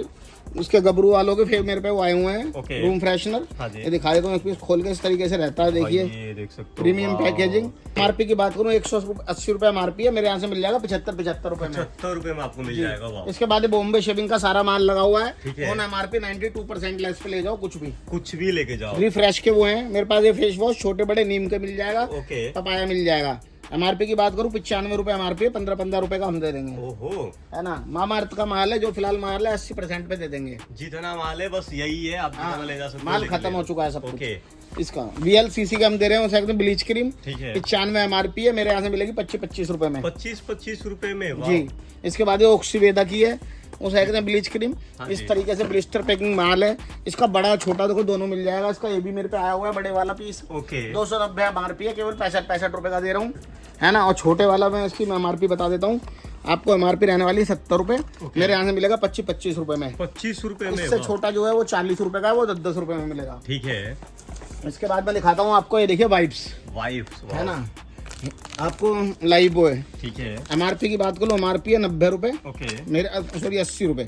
उसके गबरू वालों के फिर मेरे पे वो आए हुए हैं रूम फ्रेशनर। ये दिखा देता हूँ, खोल के इस तरीके से रहता है, देखिए देख सकते हो, प्रीमियम पैकेजिंग। MRP की बात करूँ 180 रुपए MRP है, मेरे यहाँ से मिल जाएगा 75 रुपए में। 75 रुपए में आपको मिल जाएगा। इसके बाद बॉम्बे शेविंग का सारा माल लगा हुआ है, ऑन MRP 92% लेस पे ले जाओ, कुछ भी लेके जाओ। रिफ्रेश के वो हैं मेरे पास, ये फेस वॉश छोटे बड़े नीम के मिल जाएगा, पपाया मिल जाएगा। MRP की बात करूँ 95 रुपए MRP, 15 रुपए का हम दे देंगे। ओहो, है ना। मामा अर्थ का माल है जो फिलहाल माल है 80% पे दे देंगे। जितना माल है बस यही है, आप जितना ले जा सकते हो। माल खत्म हो चुका है सब कुछ। इसका VLCC का हम दे रहे हैं एकदम ब्लीच क्रीम, 95 MRP है, मेरे यहाँ से मिलेगी 25 रुपए में। 25 रुपए में जी। इसके बाद ये ऑक्सीवेदा की है, उस एकदम ब्लीच क्रीम, इस तरीके से ब्लिस्टर पैकिंग माल है। इसका बड़ा छोटा देखो दोनों मिल जाएगा। इसका ये भी मेरे पे आया हुआ है बड़े वाला पीस, 290 MRP है, केवल 65 रुपए का दे रहा हूँ, है ना। और छोटे वाला मैं इसकी MRP बता देता हूँ आपको, MRP रहने वाली 70 रुपए, मेरे यहाँ से मिलेगा 25 रुपए में। 25 रुपए में। इससे छोटा जो है वो 40 रुपए का है, वो 10 रुपए में मिलेगा। ठीक है। इसके बाद मैं दिखाता हूँ आपको, ये देखिए वाइप्स, है ना, आपको लाइबो है। ठीक है। MRP की बात करो, MRP है 90 रुपए, मेरे सॉरी 80 रुपए,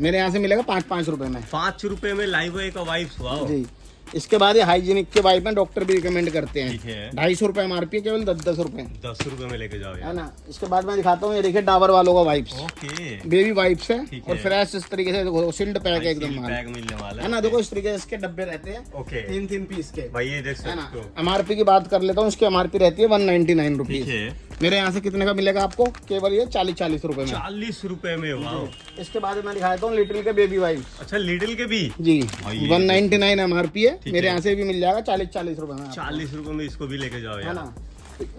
मेरे यहाँ से मिलेगा 5 रुपए में। 5 रुपए में लाइबो का वाइप्स। जी। इसके बाद ये हाइजीनिक के वाइप में डॉक्टर भी रिकमेंड करते हैं। 250 रुपए MRP, केवल 10 रुपए। 10 रुपए में लेके जाओ, है ना। इसके बाद मैं दिखाता हूँ, ये देखिए डाबर वालों का वाइप्स, बेबी वाइप्स है, और फ्रेश इस तरीके से देखो, सिल्ड पैक है एकदम माल, है ना। देखो इस तरीके से इसके डब्बे रहते हैं, 3 पीस के, है ना। MRP की बात कर लेता हूँ, इसकी MRP रहती है 199 रुपीज, मेरे यहाँ से कितने का मिलेगा आपको, केवल ये 40 रुपए में। 40 रुपए में। इसके बाद मैं दिखाता हूँ लिटिल के बेबी वाइप्स। अच्छा, लिटिल के भी जी, 199 MRP है, मेरे यहाँ से भी मिल जाएगा 40 रुपए में। 40 रुपए में इसको भी लेके जाओ, है ना।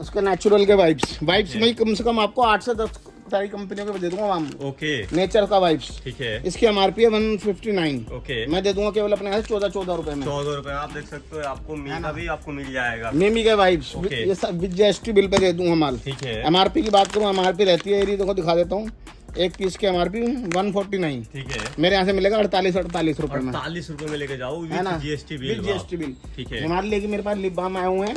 उसके नेचुरल के वाइप्स में कम से कम आपको 8 से 10 सारी कंपनियों के दे दूंगा। नेचर का वाइप्स, ठीक है। इसकी MRP है 159, मैं दे दूंगा केवल अपने यहाँ 14 रुपए में। 14 रुपए आप देख सकते हो, आपको मीका भी आपको मिल जाएगा। मिमी के वाइप्स, ये सब विद GST बिल पे दे दूंगा माल। ठीक है। MRP की बात करूँ, MRP रहती है, देखो दिखा देता हूँ, एक पीस के MRP 149, ठीक है, मेरे यहाँ से मिलेगा 48 रुपए में। 48 रुपए में लेके जाओ, है ना, GST बिल। ठीक है। हमारे लिए मेरे पास लिप बाम आए हुए हैं,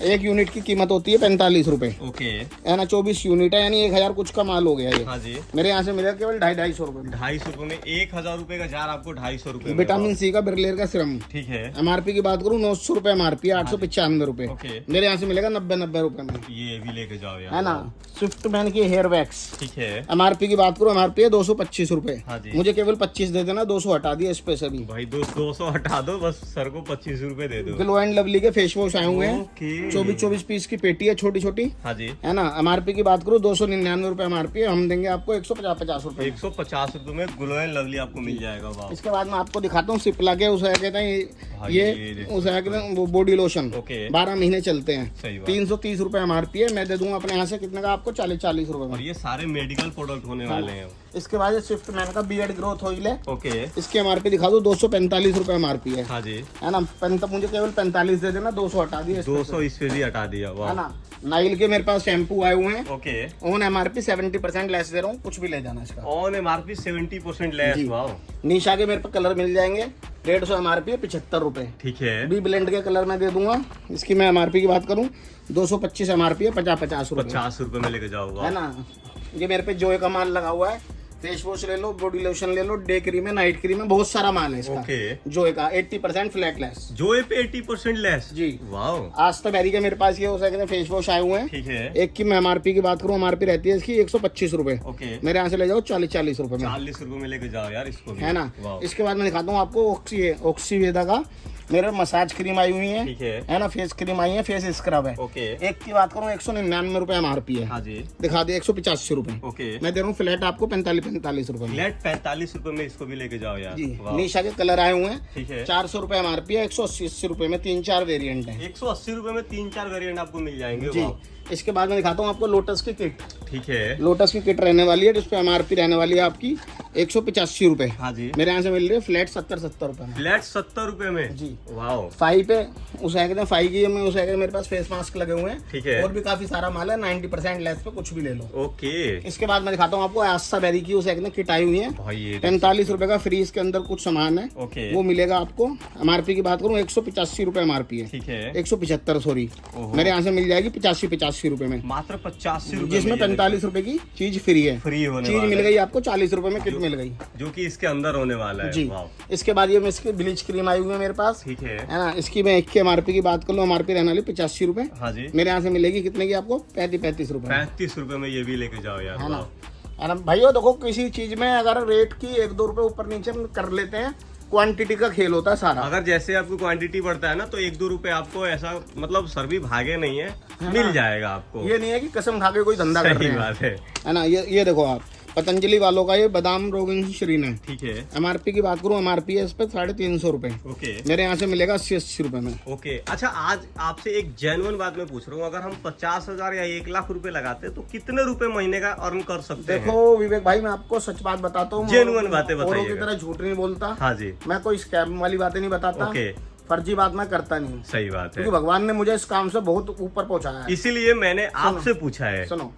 एक यूनिट की कीमत होती है 45 रुपए, है ना। 24 यूनिट है, यानी 1000 कुछ का माल हो गया ये। हाँ जी। मेरे यहाँ से मिलेगा केवल 250 रुपए में। 250 रुपए में 1000 रुपए का जार आपको 250 रुपए। विटामिन C का बिरलेर का सिरम, ठीक है। MRP की बात करूँ 900 रुपए MRP, 895 रुपए, मेरे यहाँ से मिलेगा 90 रुपए में। ये भी लेके जाओ यार, है ना। स्विफ्ट मैन की हेयर वैक्स, ठीक है। MRP की बात करूँ, MRP है 225 रुपए, मुझे केवल 25 दे देना, 200 हटा दिया इस पे से भी। भाई 200 हटा दो, बस सर को 25 रुपए दे दो। ग्लो एंड लवली के फेस वॉश आए हुए हैं, 24 पीस की पेटी है, छोटी छोटी, है ना। MRP की बात करूँ 299 रुपए MRP है, हम देंगे आपको 150 रुपए। 150 रुपए में ग्लो एंड लवली आपको मिल जाएगा। इसके बाद मैं आपको दिखाता हूँ सिप्ला के, उसे कहते हैं ये उसे कहते हैं बॉडी लोशन, 12 महीने चलते हैं, 330 रुपए MRP है, मैं दे दूंगा अपने यहाँ से कितने का आपको, 40 रुपए में। और ये सारे मेडिकल प्रोडक्ट होने वाले हैं। इसके बाद स्विफ्ट मैन का बियर्ड ग्रोथ ऑयल है, इसकी MRP दिखा दो, 245 रुपए MRP है। हाँ जी। है ना। मुझे केवल 45 दे देना, 200 हटा दिया, 200 इस पे भी हटा दिया, है ना। नाइल के मेरे पास शैम्पू आए हुए हैं, ऑन MRP 70% लेस दे रहा हूँ, कुछ भी ले जाना इसका, ऑन MRP 70% लेस। निशा के मेरे पास कलर मिल जाएंगे, 150 MRP है, 75 रुपए, ठीक है। बी ब्लेंड के कलर में दे दूंगा, इसकी मैं MRP की बात करूँ 225 MRP है, 50 रुपए। 50 रुपए में लेके जाओ, है ना। ये मेरे पे जोए का माल लगा हुआ है, फेस वॉश ले लो, बॉडी लोशन ले लो, डे क्रीम है, नाइट क्रीम है, बहुत सारा माल है इसका। जोए का 80% फ्लैट लेस, जोए पे 80% लेस जी। वाह। आज तक बैरी के मेरे पास ये हो सकते हैं फेस वॉश आए हुए हैं, ठीक है। एक की मैं MRP की बात करूँ, MRP रहती है इसकी 125 रुपए, मेरे यहाँ से ले जाओ 40 रुपए में। 40 रुपए में लेके जाओ यार इसको, है ना। इसके बाद मैं दिखाता हूँ आपको ऑक्सीवेदा का, मेरे मसाज क्रीम आई हुई है, है ना, फेस क्रीम आई है, फेस स्क्रब है। एक की बात करूँ 199 रुपए MRP है, दिखा दे 185 रुपए, मैं दे रहा हूँ फ्लैट आपको 45 रुपए, फ्लैट 45 रुपए में इसको भी लेके जाओ यार जी। निशा के कलर आए हुए हैं, 400 रुपए MRP है, 180 रुपए में 3-4 वेरिएंट है, 180 रुपए में 3-4 वेरिएंट आपको मिल जाएंगे। इसके बाद मैं दिखाता हूँ आपको लोटस की किट, ठीक है। लोटस की किट रहने वाली है, जिसपे MRP रहने वाली है आपकी 185 रुपए, मेरे यहाँ से मिल रही है फ्लैट 70 रुपए में, फ्लैट 70 रुपए में जी। वाह। 5 पे उस फाइव की में उस मेरे पास फेस मास्क लगे हुए हैं, ठीक है, और भी काफी सारा माल है, 90% लेस पे कुछ भी ले लो। ओके। इसके बाद मैं दिखाता हूँ आपको आस्था बेरी की उस किट आई हुई है, 45 रुपए का फ्री, इसके अंदर कुछ सामान है, वो मिलेगा आपको। MRP की बात करूँ 185 रुपए MRP है, ठीक है, 175 सॉरी, मेरे यहाँ से मिल जाएगी 85 रुपए में, मात्र 85 रुपए, जिसमें 45 रुपए की चीज फ्री है, चीज मिल गई आपको 40 रुपए में किट मिल गई, जो कि इसके अंदर होने वाला है जी। वाह। इसके बाद ये इसकी ब्लीच क्रीम आई हुई है मेरे पास, ठीक है ना। इसकी मैं एक MRP की बात कर लूँ, MRP रहने वाली 85 रुपए। हाँ जी, मेरे यहाँ से मिलेगी कितने की आपको? 35 रुपए। 35 रुपए में ये भी लेके जाओ यार, है ना। वाह। है ना भाइयों, देखो किसी चीज में अगर रेट की 1-2 रुपए ऊपर नीचे हम कर लेते हैं, क्वांटिटी का खेल होता है सारा। अगर जैसे आपको क्वांटिटी बढ़ता है ना, तो 1-2 रुपए आपको ऐसा मतलब सर भी भागे नहीं है, मिल जाएगा आपको। ये नहीं है कि कसम खा के कोई धंधा कर रहे हैं, बात है ना। ये देखो आप, पतंजलि वालों का ये बादाम रोगन श्रीन है, ठीक है। MRP की बात करूँ, MRP है इस पे 350 रुपए। ओके, मेरे यहाँ से मिलेगा 80 रुपए में। ओके। अच्छा, आज आपसे एक जेन्युइन बात मैं पूछ रहा हूँ, अगर हम 50,000 या 1,00,000 रुपए लगाते तो कितने रुपए महीने का अर्न कर सकते हैं? देखो विवेक भाई, मैं आपको सच बात बताता हूँ, जेन्युइन बातें औरों की बताइएगा। तरह झूठ नहीं बोलता। हाँ जी, मैं कोई स्कैम वाली बातें नहीं बताता, ओके, फर्जी बात मैं करता नहीं। सही बात है, क्योंकि भगवान ने मुझे इस काम से बहुत ऊपर पहुंचाया है। इसीलिए मैंने आपसे पूछा है। सुनो,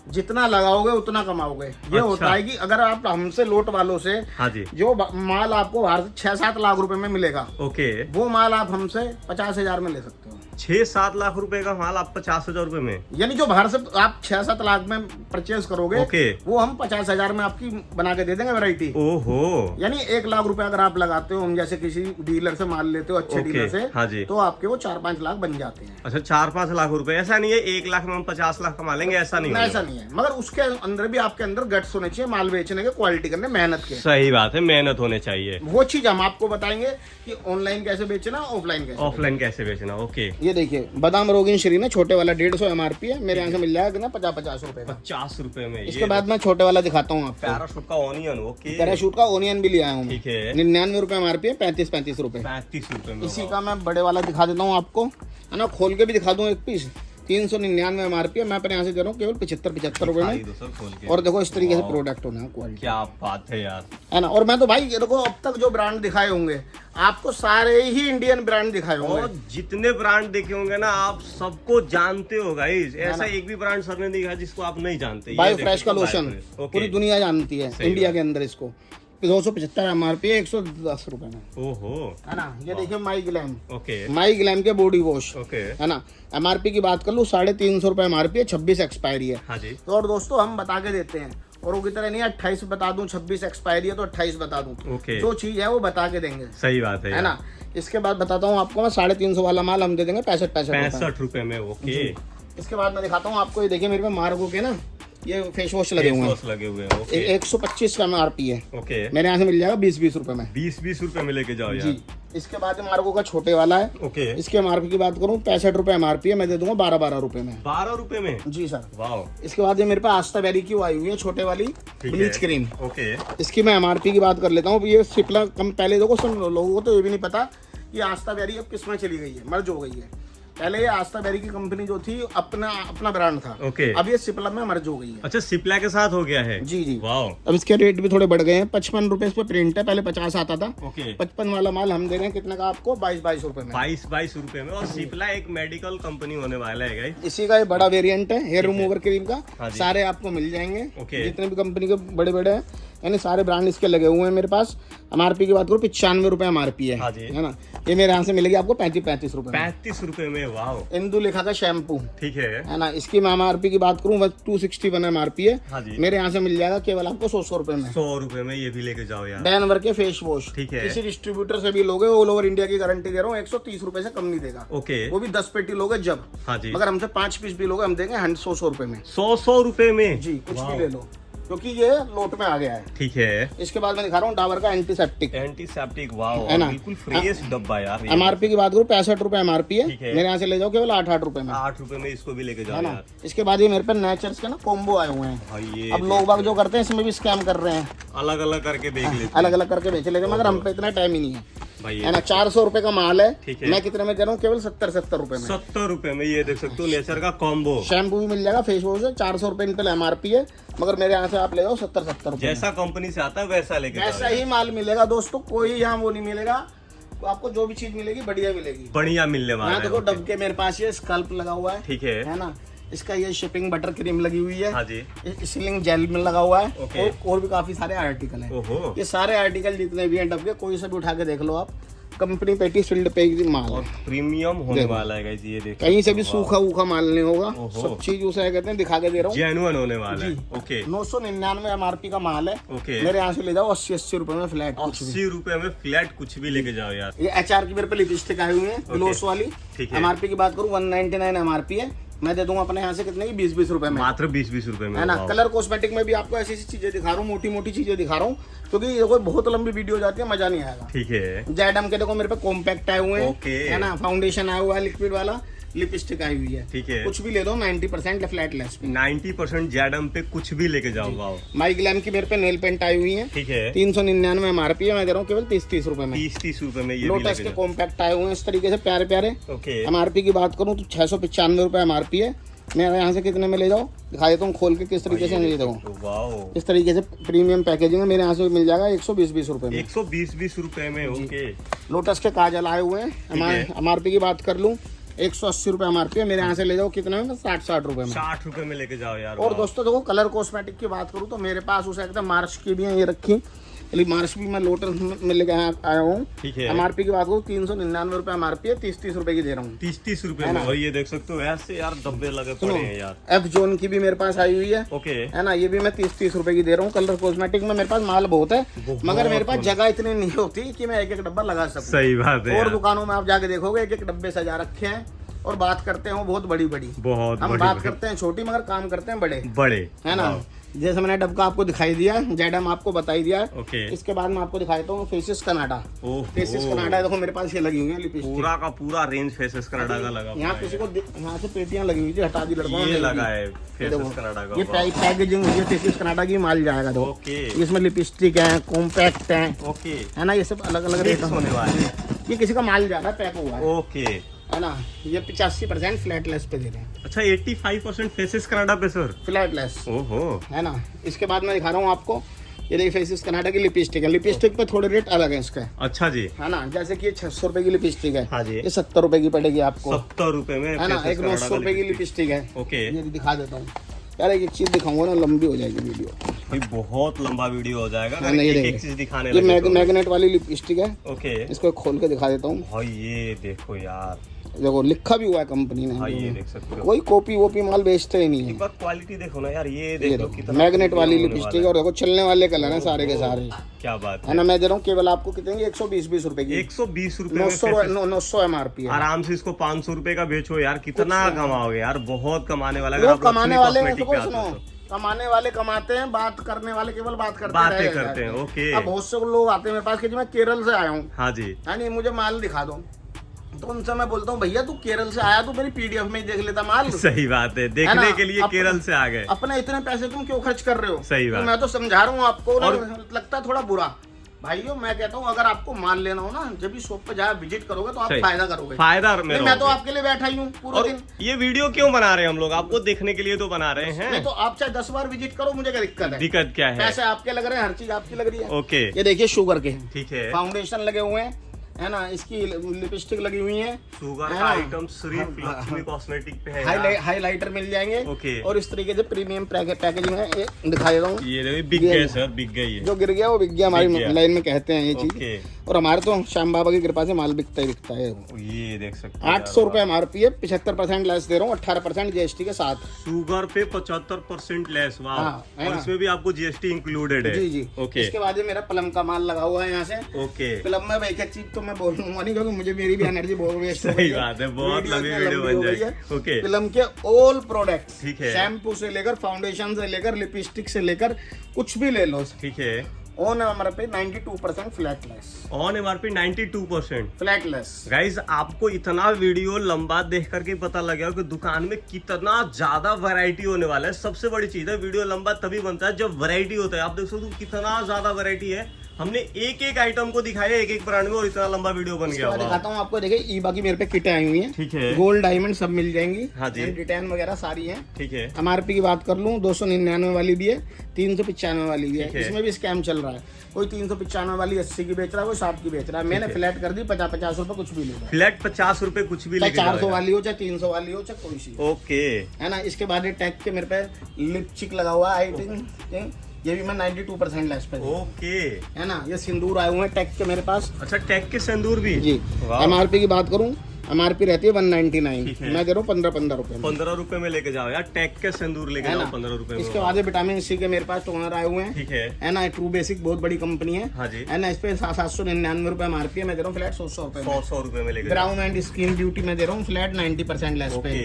जितना लगाओगे उतना कमाओगे। ये अच्छा। होता है कि अगर आप हमसे लोट वालों से, हाँ जी, जो माल आपको बाहर से 6-7 लाख रुपए में मिलेगा, ओके, वो माल आप हमसे 50,000 में ले सकते हो। 6-7 लाख रुपए का माल आप 50,000 रुपए में, यानी जो बाहर से आप 6-7 लाख में परचेज करोगे, ओके, वो हम 50,000 में आपकी बना के दे देंगे वैरायटी। ओहो, यानी 1 लाख रुपए अगर आप लगाते हो, हम जैसे किसी डीलर से माल लेते हो, अच्छे ओके, डीलर से, हाँ जी। तो आपके वो 4-5 लाख बन जाते हैं। अच्छा, 4-5 लाख रुपए। ऐसा नहीं है 1 लाख में हम 50 लाख कमा लेंगे, ऐसा नहीं है। ऐसा नहीं है, मगर उसके अंदर भी आपके अंदर गट्स होने चाहिए, माल बेचने के, क्वालिटी करने, मेहनत के। सही बात है, मेहनत होने चाहिए। वो चीज हम आपको बताएंगे कि ऑनलाइन कैसे बेचना, ऑफलाइन कैसे। ऑफलाइन कैसे बेचना, ओके। ये देखिए, बादाम रोगिन श्रीन है, छोटे वाला 150 MRP है, मेरे यहाँ से मिल जाएगा ना 50 रुपए का। 50 रुपए में। इसके बाद मैं छोटे वाला दिखाता हूँ आपको, पैराशूट का ऑनियन, ओके, पैराशूट का ओनियन भी ले आया हूँ। ठीक है, 99 रुपए MRP है, 35 रुपए। 35 रुपए में। इसी का मैं बड़े वाला दिखा देता हूँ आपको, है ना। खोल के भी दिखा दूँ एक पीस, 399 MRP है, मैं अपने यहाँ से दे रहा हूँ केवल 75 रुपए में। और देखो इस तरीके से प्रोडक्ट होना है, क्वालिटी। क्या बात है यार, है ना। और मैं तो भाई देखो, अब तक जो ब्रांड दिखाए होंगे आपको, सारे ही इंडियन ब्रांड दिखाए होंगे। और जितने ब्रांड देखे होंगे ना, आप सबको जानते हो गाइस। ऐसा एक भी ब्रांड सर ने दिखा जिसको आप नहीं जानते। बायो फ्रेश का लोशन पूरी दुनिया जानती है, इंडिया के अंदर इसको 275 MRP है, 110 रुपए में। ओहो, है ना। ये देखिए माई ग्लैम, ओके, माई ग्लैम के बॉडी वॉश, ओके, है ना। MRP की बात कर लूँ 350 रुपए MRP है, 26 एक्सपायरी है। हाँ जी। तो और दोस्तों, हम बता के देते हैं, और वो की तरह नहीं 28 बता दूं, 26 एक्सपायरी है तो 28 बता दूं। ओके, जो चीज है वो बता के देंगे। सही बात है ना। इसके बाद बताता हूँ आपको, मैं 350 वाला माल हम दे देंगे 65 रुपए में, ओके। इसके बाद मैं दिखाता हूँ आपको, ये देखिए मेरे पे मार्गो के ना ये फेस वॉश लगे हुए हैं, ओके। 125 का MRP है, ओके। मेरे यहाँ से मिल जाएगा 20 रुपए में। 20 रुपए में लेके जाओ यार। जी। इसके बाद मार्गो का छोटे वाला है, ओके। इसके MRP की बात करूँ 65 रुपए MRP है, मैं दे दूंगा 12 रुपए में। 12 रुपए में, जी सर। वाओ। इसके बाद ये मेरे पास आस्था बेरी की आई हुई है, छोटे वाली ब्लीच क्रीम, ओके। इसकी मैं MRP की बात कर लेता हूँ। ये सिप्ला कम, पहले देखो सुन, लोगों को तो ये भी नहीं पता ये आस्था बेरी अब किसमें चली गई है, मर्ज हो गई है। पहले ये आस्था बेरी की कंपनी जो थी, अपना ब्रांड था, ओके। अब ये सिप्ला में मर्ज हो गई है। अच्छा, सिप्ला के साथ हो गया है। जी जी, वाओ। अब इसके रेट भी थोड़े बढ़ गए हैं, 55 रुपए इस पे प्रिंट है, पहले 50 आता था। ओके। 55 वाला माल हम दे रहे हैं कितने का आपको? 22 रुपए में। 22 रुपए में। और सिप्ला एक मेडिकल कंपनी होने वाला है गाइस। इसी का ये बड़ा वेरिएंट है, हेयर रिमूवर क्रीम हाँ का, जी। सारे आपको मिल जाएंगे। ओके। जितने भी कंपनी के बड़े बड़े हैं, यानी सारे ब्रांड इसके लगे हुए हैं मेरे पास। MRP की बात करूँ 95 रुपए MRP है, हाँ जी। है ना। ये मेरे यहाँ से मिलेगी आपको 35 रुपए में। 35 रुपए में, वाओ। इंदु लिखा का शैम्पू, ठीक है ना। इसकी मैं MRP की बात करूँ 261 MRP है, हाँ जी। मेरे यहाँ से मिल जाएगा केवल आपको 100 रुपए में। 100 रुपए में ये भी लेके जाओ यार। डैनवर के फेस वॉश, ठीक है। किसी डिस्ट्रीब्यूटर से भी लोगे, ऑल ओवर इंडिया की गारंटी दे रहा हूँ, 130 रुपए से कम नहीं देगा। ओके। वो भी 10 पेटी लोगे जब। हाँ जी। मगर हमसे 5 पीस भी लोगे, हम देंगे 100 रुपए में। 100 रुपए में, जी, कुछ भी ले लो, क्योंकि ये लोट में आ गया है। ठीक है। इसके बाद मैं दिखा रहा हूँ डाबर का एंटीसेप्टिक, वाओ, है ना। बिल्कुल फ्रेश डब्बा यार। MRP की बात करूँ 65 रुपए MRP है, ठीक है। मेरे यहाँ से ले जाओ केवल 8 रुपए में। 8 रुपए में इसको भी लेके जाओ है ना। यार। इसके बाद ये मेरे पे नेचर्स के ना कॉम्बो आए हुए हैं। भाई ये अब लोग बाग जो करते हैं इसमें भी स्कैम कर रहे हैं, अलग अलग करके देख लेते हैं। अलग अलग करके बेच लेते हैं, मगर हम पे इतना टाइम ही नहीं है, भाई है ना। 400 रुपए का माल है, ठीक है। मैं कितने में दे रहा हूँ? केवल 70 रुपए में। 70 रुपए में ये देख सकते हो, नेचर का कॉम्बो। शैम्पू भी मिल जाएगा, फेस वॉश है, 400 रुपए इन पे MRP है, मगर मेरे यहाँ से आप ले जाओ 70 रुपए। जैसा कंपनी से आता है वैसा लेके जाओ ऐसा ही माल मिलेगा दोस्तों, कोई यहाँ वो नहीं मिलेगा। तो आपको जो भी चीज मिलेगी बढ़िया मिलेगी, बढ़िया मिलने वाला यहाँ है। देखो डब के मेरे पास ये स्कल्प लगा हुआ है, ठीक है। है ना। इसका ये शिपिंग बटर क्रीम लगी हुई है, हाँ जी। सीलिंग जेल में लगा हुआ है, ओके। और भी काफी सारे आर्टिकल हैं। ओहो। ये सारे आर्टिकल जितने भी हैं डब के, कोई से भी उठा के देख लो आप, कंपनी पेटी फील्ड पे माल और प्रीमियम होने वाला है गाइस, ये देखिए कहीं से भी सूखा वूखा माल नहीं होगा, सब चीज उसे कहते हैं दिखा के दे रहा हूँ, जेन्युइन होने वाला है। ओके 999 MRP का माल है। ओके मेरे यहाँ से ले जाओ 80-80 रुपए में फ्लैट, 80 रुपए में फ्लैट कुछ भी लेके जाओ यार। ये HR की मेरे पे लिपस्टिक आई हुई है ग्लोस वाली। ठीक है। MRP की बात करूँ 199 MRP है, मैं दे दूंगा अपने यहाँ से कितने की 20-20 रुपए में, मात्र 20-20 रुपए में है ना। कलर कॉस्मेटिक में भी आपको ऐसी ऐसी चीजें दिखा रहा हूँ, मोटी मोटी चीजें दिखा रहा हूँ, क्योंकि ये कोई बहुत लंबी वीडियो हो जाती है, मजा नहीं आएगा। ठीक है। जैडम के देखो मेरे पे कॉम्पैक्ट आए हुए ओके। हैं, है ना, फाउंडेशन आया हुआ है लिक्विड वाला, लिपस्टिक आई हुई है। ठीक है। कुछ भी ले दो 90% फ्लैट लेस पे, 90% जैडम पे कुछ भी लेके जाओ। वाओ। माई ग्लैम की मेरे पे नेल पेंट आई हुई है। ठीक है। 399 MRP है, मैं दे रहा हूँ केवल 30-30 रुपए में। 30-30 रुपए में ये भी लोटस लेके के जाओ। कॉम्पैक्ट आए हुए हैं इस तरीके से प्यारे प्यारे। ओके। MRP की बात करूँ तो 695 रुपए MRP है, मेरे यहाँ से कितने में ले जाओ दिखा देता हूँ खोल के किस तरीके से ले जाऊँ। वाओ। इस तरीके से प्रीमियम पैकेजिंग है, मेरे यहाँ से मिल जाएगा 120-20 रुपए में। 120-20 रुपए में। ओके। लोटस के काजल आए हुए हैं, MRP की बात कर लूँ 180 रुपए MRP है, मेरे यहाँ से ले जाओ कितने में 60-60 रुपए में। 60 रुपए में लेके जाओ यार। और दोस्तों देखो कलर कॉस्मेटिक की बात करूँ तो मेरे पास उसे एकदम मार्च की भी है, ये रखी मार्च भी मैं लोटस में लेके आया हूँ। ठीक है। MRP की बात करूँ 399 रुपए MRP है, 30-30 रुपए की दे रहा हूँ। 30-30 रुपए में। और ये देख सकते हो ऐसे यार डब्बे लगे पड़े हैं यार। F जोन की भी मेरे पास आई हुई है, ओके। है ना, ये भी मैं 30-30 रुपए की दे रहा हूँ। कलर कॉस्मेटिक में मेरे पास माल बहुत है, मगर मेरे पास जगह इतनी नहीं होती कि मैं एक एक डब्बा लगा सकूँ। सही बात है। और दुकानों में आप जाके देखोगे एक एक डब्बे सजा रखे हैं और बात करते हैं वो बहुत बड़ी बड़ी, बहुत हम बड़ी बात करते हैं छोटी मगर काम करते हैं बड़े, बड़े, है ना। जैसे मैंने डब्बा आपको दिखाई दिया, जैडम आपको बताई दिया। ओके। इसके बाद मैं आपको दिखाता हूँ फेसिस कनाडा। फेसिस कनाडा देखो मेरे पास ये लगी हुई है लिपस्टिक, पूरा का पूरा रेंज फेसेस कनाडा का लगा। यहाँ किसी को यहाँ से पेटियां लगी हुई थी, हटा दी लड़कों ने, ये लगा है फेसेस कनाडा का। ये पैकेजिंग हुई है फेसिस कनाडा की, माल जाएगा दो। ओके। इसमें लिपस्टिक है, कॉम्पैक्ट है, ओके, है ना, ये सब अलग अलग रेट होने वाले हैं। ये किसी का माल जा रहा है, पैक हुआ है। ओके, है ना, ये 85% फ्लैट लेस पे दे रहे हैं। अच्छा 85% फेसेस कनाडा पे सर, फ्लैट लेस, ओहो, है ना। इसके बाद मैं दिखा रहा हूँ आपको, ये देखिए फेसिस कनाडा की लिपस्टिक है, लिपस्टिक पे थोड़े रेट अलग है इसके। अच्छा जी, है ना, जैसे कि ये 600 रुपए की लिपस्टिक है, हाँ जी, ये 70 रुपए की पड़ेगी आपको, 70 रुपए में, है ना। एक 900 रुपए की लिपस्टिक है। ओके, ये दिखा देता हूँ यार, एक चीज दिखाऊंगा ना लंबी हो जाएगी वीडियो, ये बहुत लंबा वीडियो हो जाएगा। एक चीज दिखाने ये मैग्नेट वाली लिपस्टिक है। ओके, इसको खोल के दिखा देता हूँ भाई, ये देखो यार, देखो लिखा भी हुआ है कंपनी ने, ये देख सकते हो। कोई कॉपी वोपी माल बेचते ही नहीं है। एक बार क्वालिटी देखो ना यार, ये देखो कितना मैग्नेट वाली लिपस्टिक, और देखो चलने वाले कलर हैं सारे के सारे, क्या बात है ना। मैं दे रहा हूँ केवल आपको कितने 120-20 रुपए की, 120 रुपए, 900 MRP है। आराम से इसको 500 रुपए का बेचो यार, कितना कमाओगे यार, बहुत कमाने वाला। कमाने वाले सुनो, कमाने वाले कमाते हैं, बात करने वाले केवल बातें करते हैं। ओके, अब बहुत से लोग आते हैं मेरे पास कि मैं केरल से आया हूँ, हाँ जी, यानी मुझे माल दिखा दो, तो उनसे मैं बोलता हूँ भैया तू केरल से आया, तू मेरी PDF में ही देख लेता माल। सही बात है, देखने के लिए केरल से आ गए, अपने इतने पैसे तुम क्यों खर्च कर रहे हो। सही बात, तो मैं तो समझा रहा हूँ आपको, लगता है थोड़ा बुरा भाइयों। मैं कहता हूँ अगर आपको माल लेना हो ना, जब भी शॉप पे जाए विजिट करोगे तो आप फायदा करोगे। फायदा मैं तो आपके लिए बैठा ही हूँ पूरा दिन। ये वीडियो क्यों बना रहे हैं हम लोग, आपको देखने के लिए तो बना रहे हैं। नहीं तो आप चाहे 10 बार विजिट करो, मुझे क्या दिक्कत है। दिक्कत क्या है, पैसे आपके लग रहे हैं, हर चीज आपकी लग रही है। ओके, ये देखिए शुगर के, ठीक है, फाउंडेशन लगे हुए हैं, है ना, इसकी लिपस्टिक लगी हुई है, शुगर का आइटम सिर्फ लक्ष्मी कॉस्मेटिक पे है। हाइलाइटर मिल जाएंगे। ओके, और इस तरीके से प्रीमियम पैकेजिंग है, ये दिखा देता हूँ। ये देखिए बिक गए सर, बिक गई है, जो गिर गया वो बिक गया, हमारी लाइन में कहते हैं ये चीज। और हमारे तो श्याम बाबा की कृपा से माल बिकता ही बिकता है। ये देख सकते हैं 800 रुपए MRP है, 75% लेस दे रहा हूँ, 18% GST के साथ। शुगर पे 75% लेस, वाह। और इसमें भी आपको GST इंक्लूडेड है। जी जी, ओके। इसके बाद मेरा प्लम का माल लगा हुआ है यहाँ से। ओके, प्लम में एक चीज तो मैं बोलूंगा नहीं, क्योंकि मुझे मेरी भी एनर्जी बहुत वेस्ट हो गई है। सही बात है, बहुत लंबी वीडियो बन जाएगी। ओके, प्लम के ऑल प्रोडक्ट, ठीक है, शैम्पू से लेकर फाउंडेशन से लेकर लिपस्टिक से लेकर कुछ भी ले लो, ठीक है। On MRP 92% flat less, on MRP 92% flat less. Guys आपको इतना वीडियो लंबा देख करके पता लग गया कि दुकान में कितना ज्यादा वैरायटी होने वाला है। सबसे बड़ी चीज है, वीडियो लंबा तभी बनता है जब वैरायटी होता है। आप देख सकते हो कितना ज्यादा वैरायटी है, हमने एक एक आइटम को दिखाया एक एक ब्रांड में, और इतना लंबा वीडियो बन गया। दिखाता हूँ आपको, देखिए ईबा की मेरे पे किटें आई हुई हैं, ठीक है, गोल्ड डायमंड सब मिल जाएंगी, हाँ जी, डिटेन वगैरह सारी हैं, ठीक है। MRP की बात कर लूँ 299 वाली भी है, 395 वाली भी है। इसमें भी स्कैम चल रहा है, कोई 395 वाली 80 की बेच रहा है, कोई 60 की बेच रहा है। मैंने फ्लैट कर दी 50-50 रुपए कुछ भी ले, फ्लैट 50 रुपए कुछ भी, चाहे 400 वाली हो, चाहे 300 वाली हो, चाहे कोई सी। ओके, है ना। इसके बाद ये टैग के मेरे पे लिपस्टिक लगा हुआ है, ये भी मैं 92% लेस पे दूंगा। ओके, है ना। ये सिंदूर आए हुए हैं टैग के मेरे पास। अच्छा, टैग के सिंदूर भी जी। MRP की बात करूं, MRP रहती है 199, मैं दे रहा हूँ 15 रुपए में। 15 रुपए में लेके जाओ यार, टैग के सिंदूर लेके जाओ 15 रुपए में। इसके बाद विटामिन सी के मेरे पास टोनर आए हुए हैं। ठीक है ना। ट्रू बेसिक बहुत बड़ी कंपनी है। हाँ जी। है ना। इस पे 799 रुपए MRP है, मैं दे रहा हूँ फ्लैट 100 रुपए में। 100 रुपए में लेके ब्राउन एंड स्किन ब्यूटी में दे रहा हूँ फ्लैट 90% लेस पे।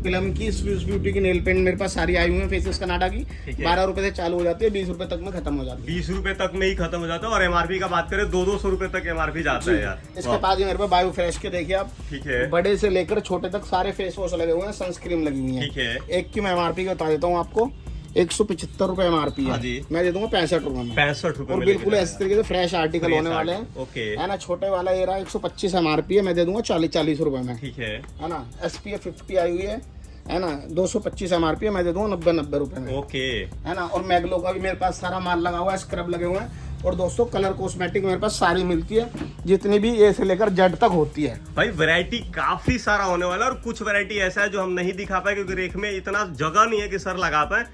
फिल्म की स्विस ब्यूटी की नेल पेंट मेरे पास सारी आई हुई है फेसेस कनाडा की। 12 रुपए से चालू हो जाती है, 20 रुपए तक में खत्म हो जाती है। 20 रुपए तक में ही खत्म हो जाता है। और MRP का बात करें 200 रुपए तक MRP जाता है यार। इसके बाद मेरे पास बायो फ्रेश के देखिए आप। ठीक है। बड़े से लेकर छोटे तक सारे फेस वॉश लगे हुए हैं, सनस्क्रीन लगी हुई है। ठीक है। एक की मैं MRP का बता देता हूँ आपको, 175 रुपए MRP है। हाँ जी। मैं दे दूंगा 65 रुपए में। 65 रुपए और में बिल्कुल इस तरीके से फ्रेश आर्टिकल होने वाले हैं। ओके। है ना। छोटे वाला ये रहा 125 MRP है, मैं दे दूंगा 40 रुपए में। ठीक है। है ना। SPF 50 आई हुई है ना। 225 MRP है, मैं दे दूंगा 90 रुपए में। ओके। है ना। और मैग्लो का भी मेरे पास सारा माल लगा हुआ है, स्क्रब लगे हुए हैं। और दोस्तों कलर कॉस्मेटिक मेरे पास सारी मिलती है, जितनी भी ए से लेकर जेड तक होती है। भाई वैरायटी काफी सारा होने वाला है। और कुछ वैरायटी ऐसा है जो हम नहीं दिखा पाए क्योंकि रेक में इतना जगह नहीं है कि सर लगा पाए।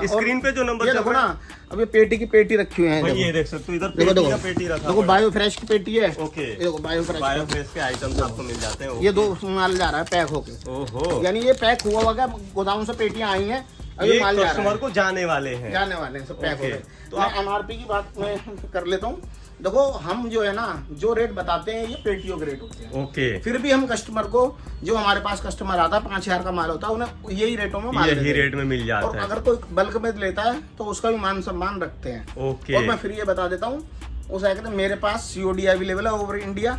स्क्रीन पे जो नंबर चल रहा है ना, अब ये पेटी की पेटी रखी हुई है। ये देख सकते हो, इधर देखो पेटी का पेटी रखा देखो, बायो फ्रेश की पेटी है। ओके। देखो बायो फ्रेश के आइटम्स आपको मिल जाते हैं। ये 2 माल जा रहा है पैक होके। ओहो, यानी ये पैक हुआ होगा, गोदाम से पेटियां आई हैं, अभी माल जा रहा है, कस्टमर को जाने वाले हैं सब पैक हो गए। तो मैं MRP की बात मैं कर लेता हूँ। देखो हम जो है ना, जो रेट बताते हैं ये पेटियों के रेट होते हैं। ओके। फिर भी हम कस्टमर को, जो हमारे पास कस्टमर आता है 5000 का माल होता है, उन्हें यही रेटों में माल यही रेट में मिल जाता और है। अगर कोई बल्क में लेता है तो उसका भी मान सम्मान रखते हैं। ओके। और मैं फिर ये बता देता हूँ, उस कहते हैं मेरे पास COD अवेलेबल है ओवर इंडिया।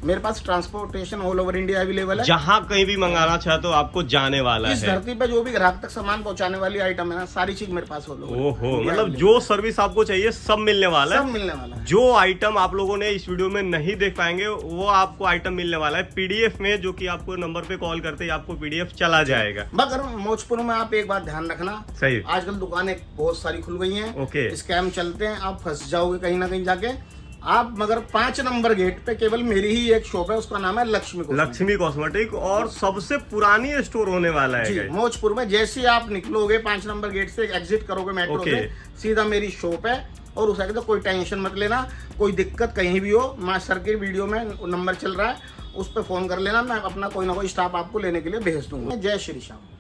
मेरे पास transportation all over India available है। जहाँ कहीं भी मंगाना चाहे तो आपको जाने वाला है। इस धरती पे जो भी ग्राहक तक सामान पहुंचाने वाली आइटम है ना, सारी चीज मेरे पास हो। ओहो, मतलब जो सर्विस आपको चाहिए सब मिलने वाला है। सब मिलने वाला है। जो आइटम आप लोगों ने इस वीडियो में नहीं देख पाएंगे वो आपको आइटम मिलने वाला है PDF में, जो कि आपको नंबर पे कॉल करते ही आपको PDF चला जाएगा। मगर मौजपुर में आप एक बात ध्यान रखना, सही, आजकल दुकानें बहुत सारी खुल गई हैं। ओके। स्कैम चलते हैं, आप फंस जाओगे कहीं ना कहीं जाके। आप मगर 5 नंबर गेट पे केवल मेरी ही एक शॉप है, उसका नाम है लक्ष्मी कॉस्मेटिक, और सबसे पुरानी स्टोर होने वाला है जी, मौजपुर में। जैसे आप निकलोगे 5 नंबर गेट से, एग्जिट करोगे मेट्रो से, सीधा मेरी शॉप है। और उस तो कोई टेंशन मत लेना, कोई दिक्कत कहीं भी हो, मास्टर के वीडियो में नंबर चल रहा है, उस पर फोन कर लेना, मैं अपना कोई ना कोई स्टाफ आपको लेने के लिए भेज दूंगा। जय श्री श्याम।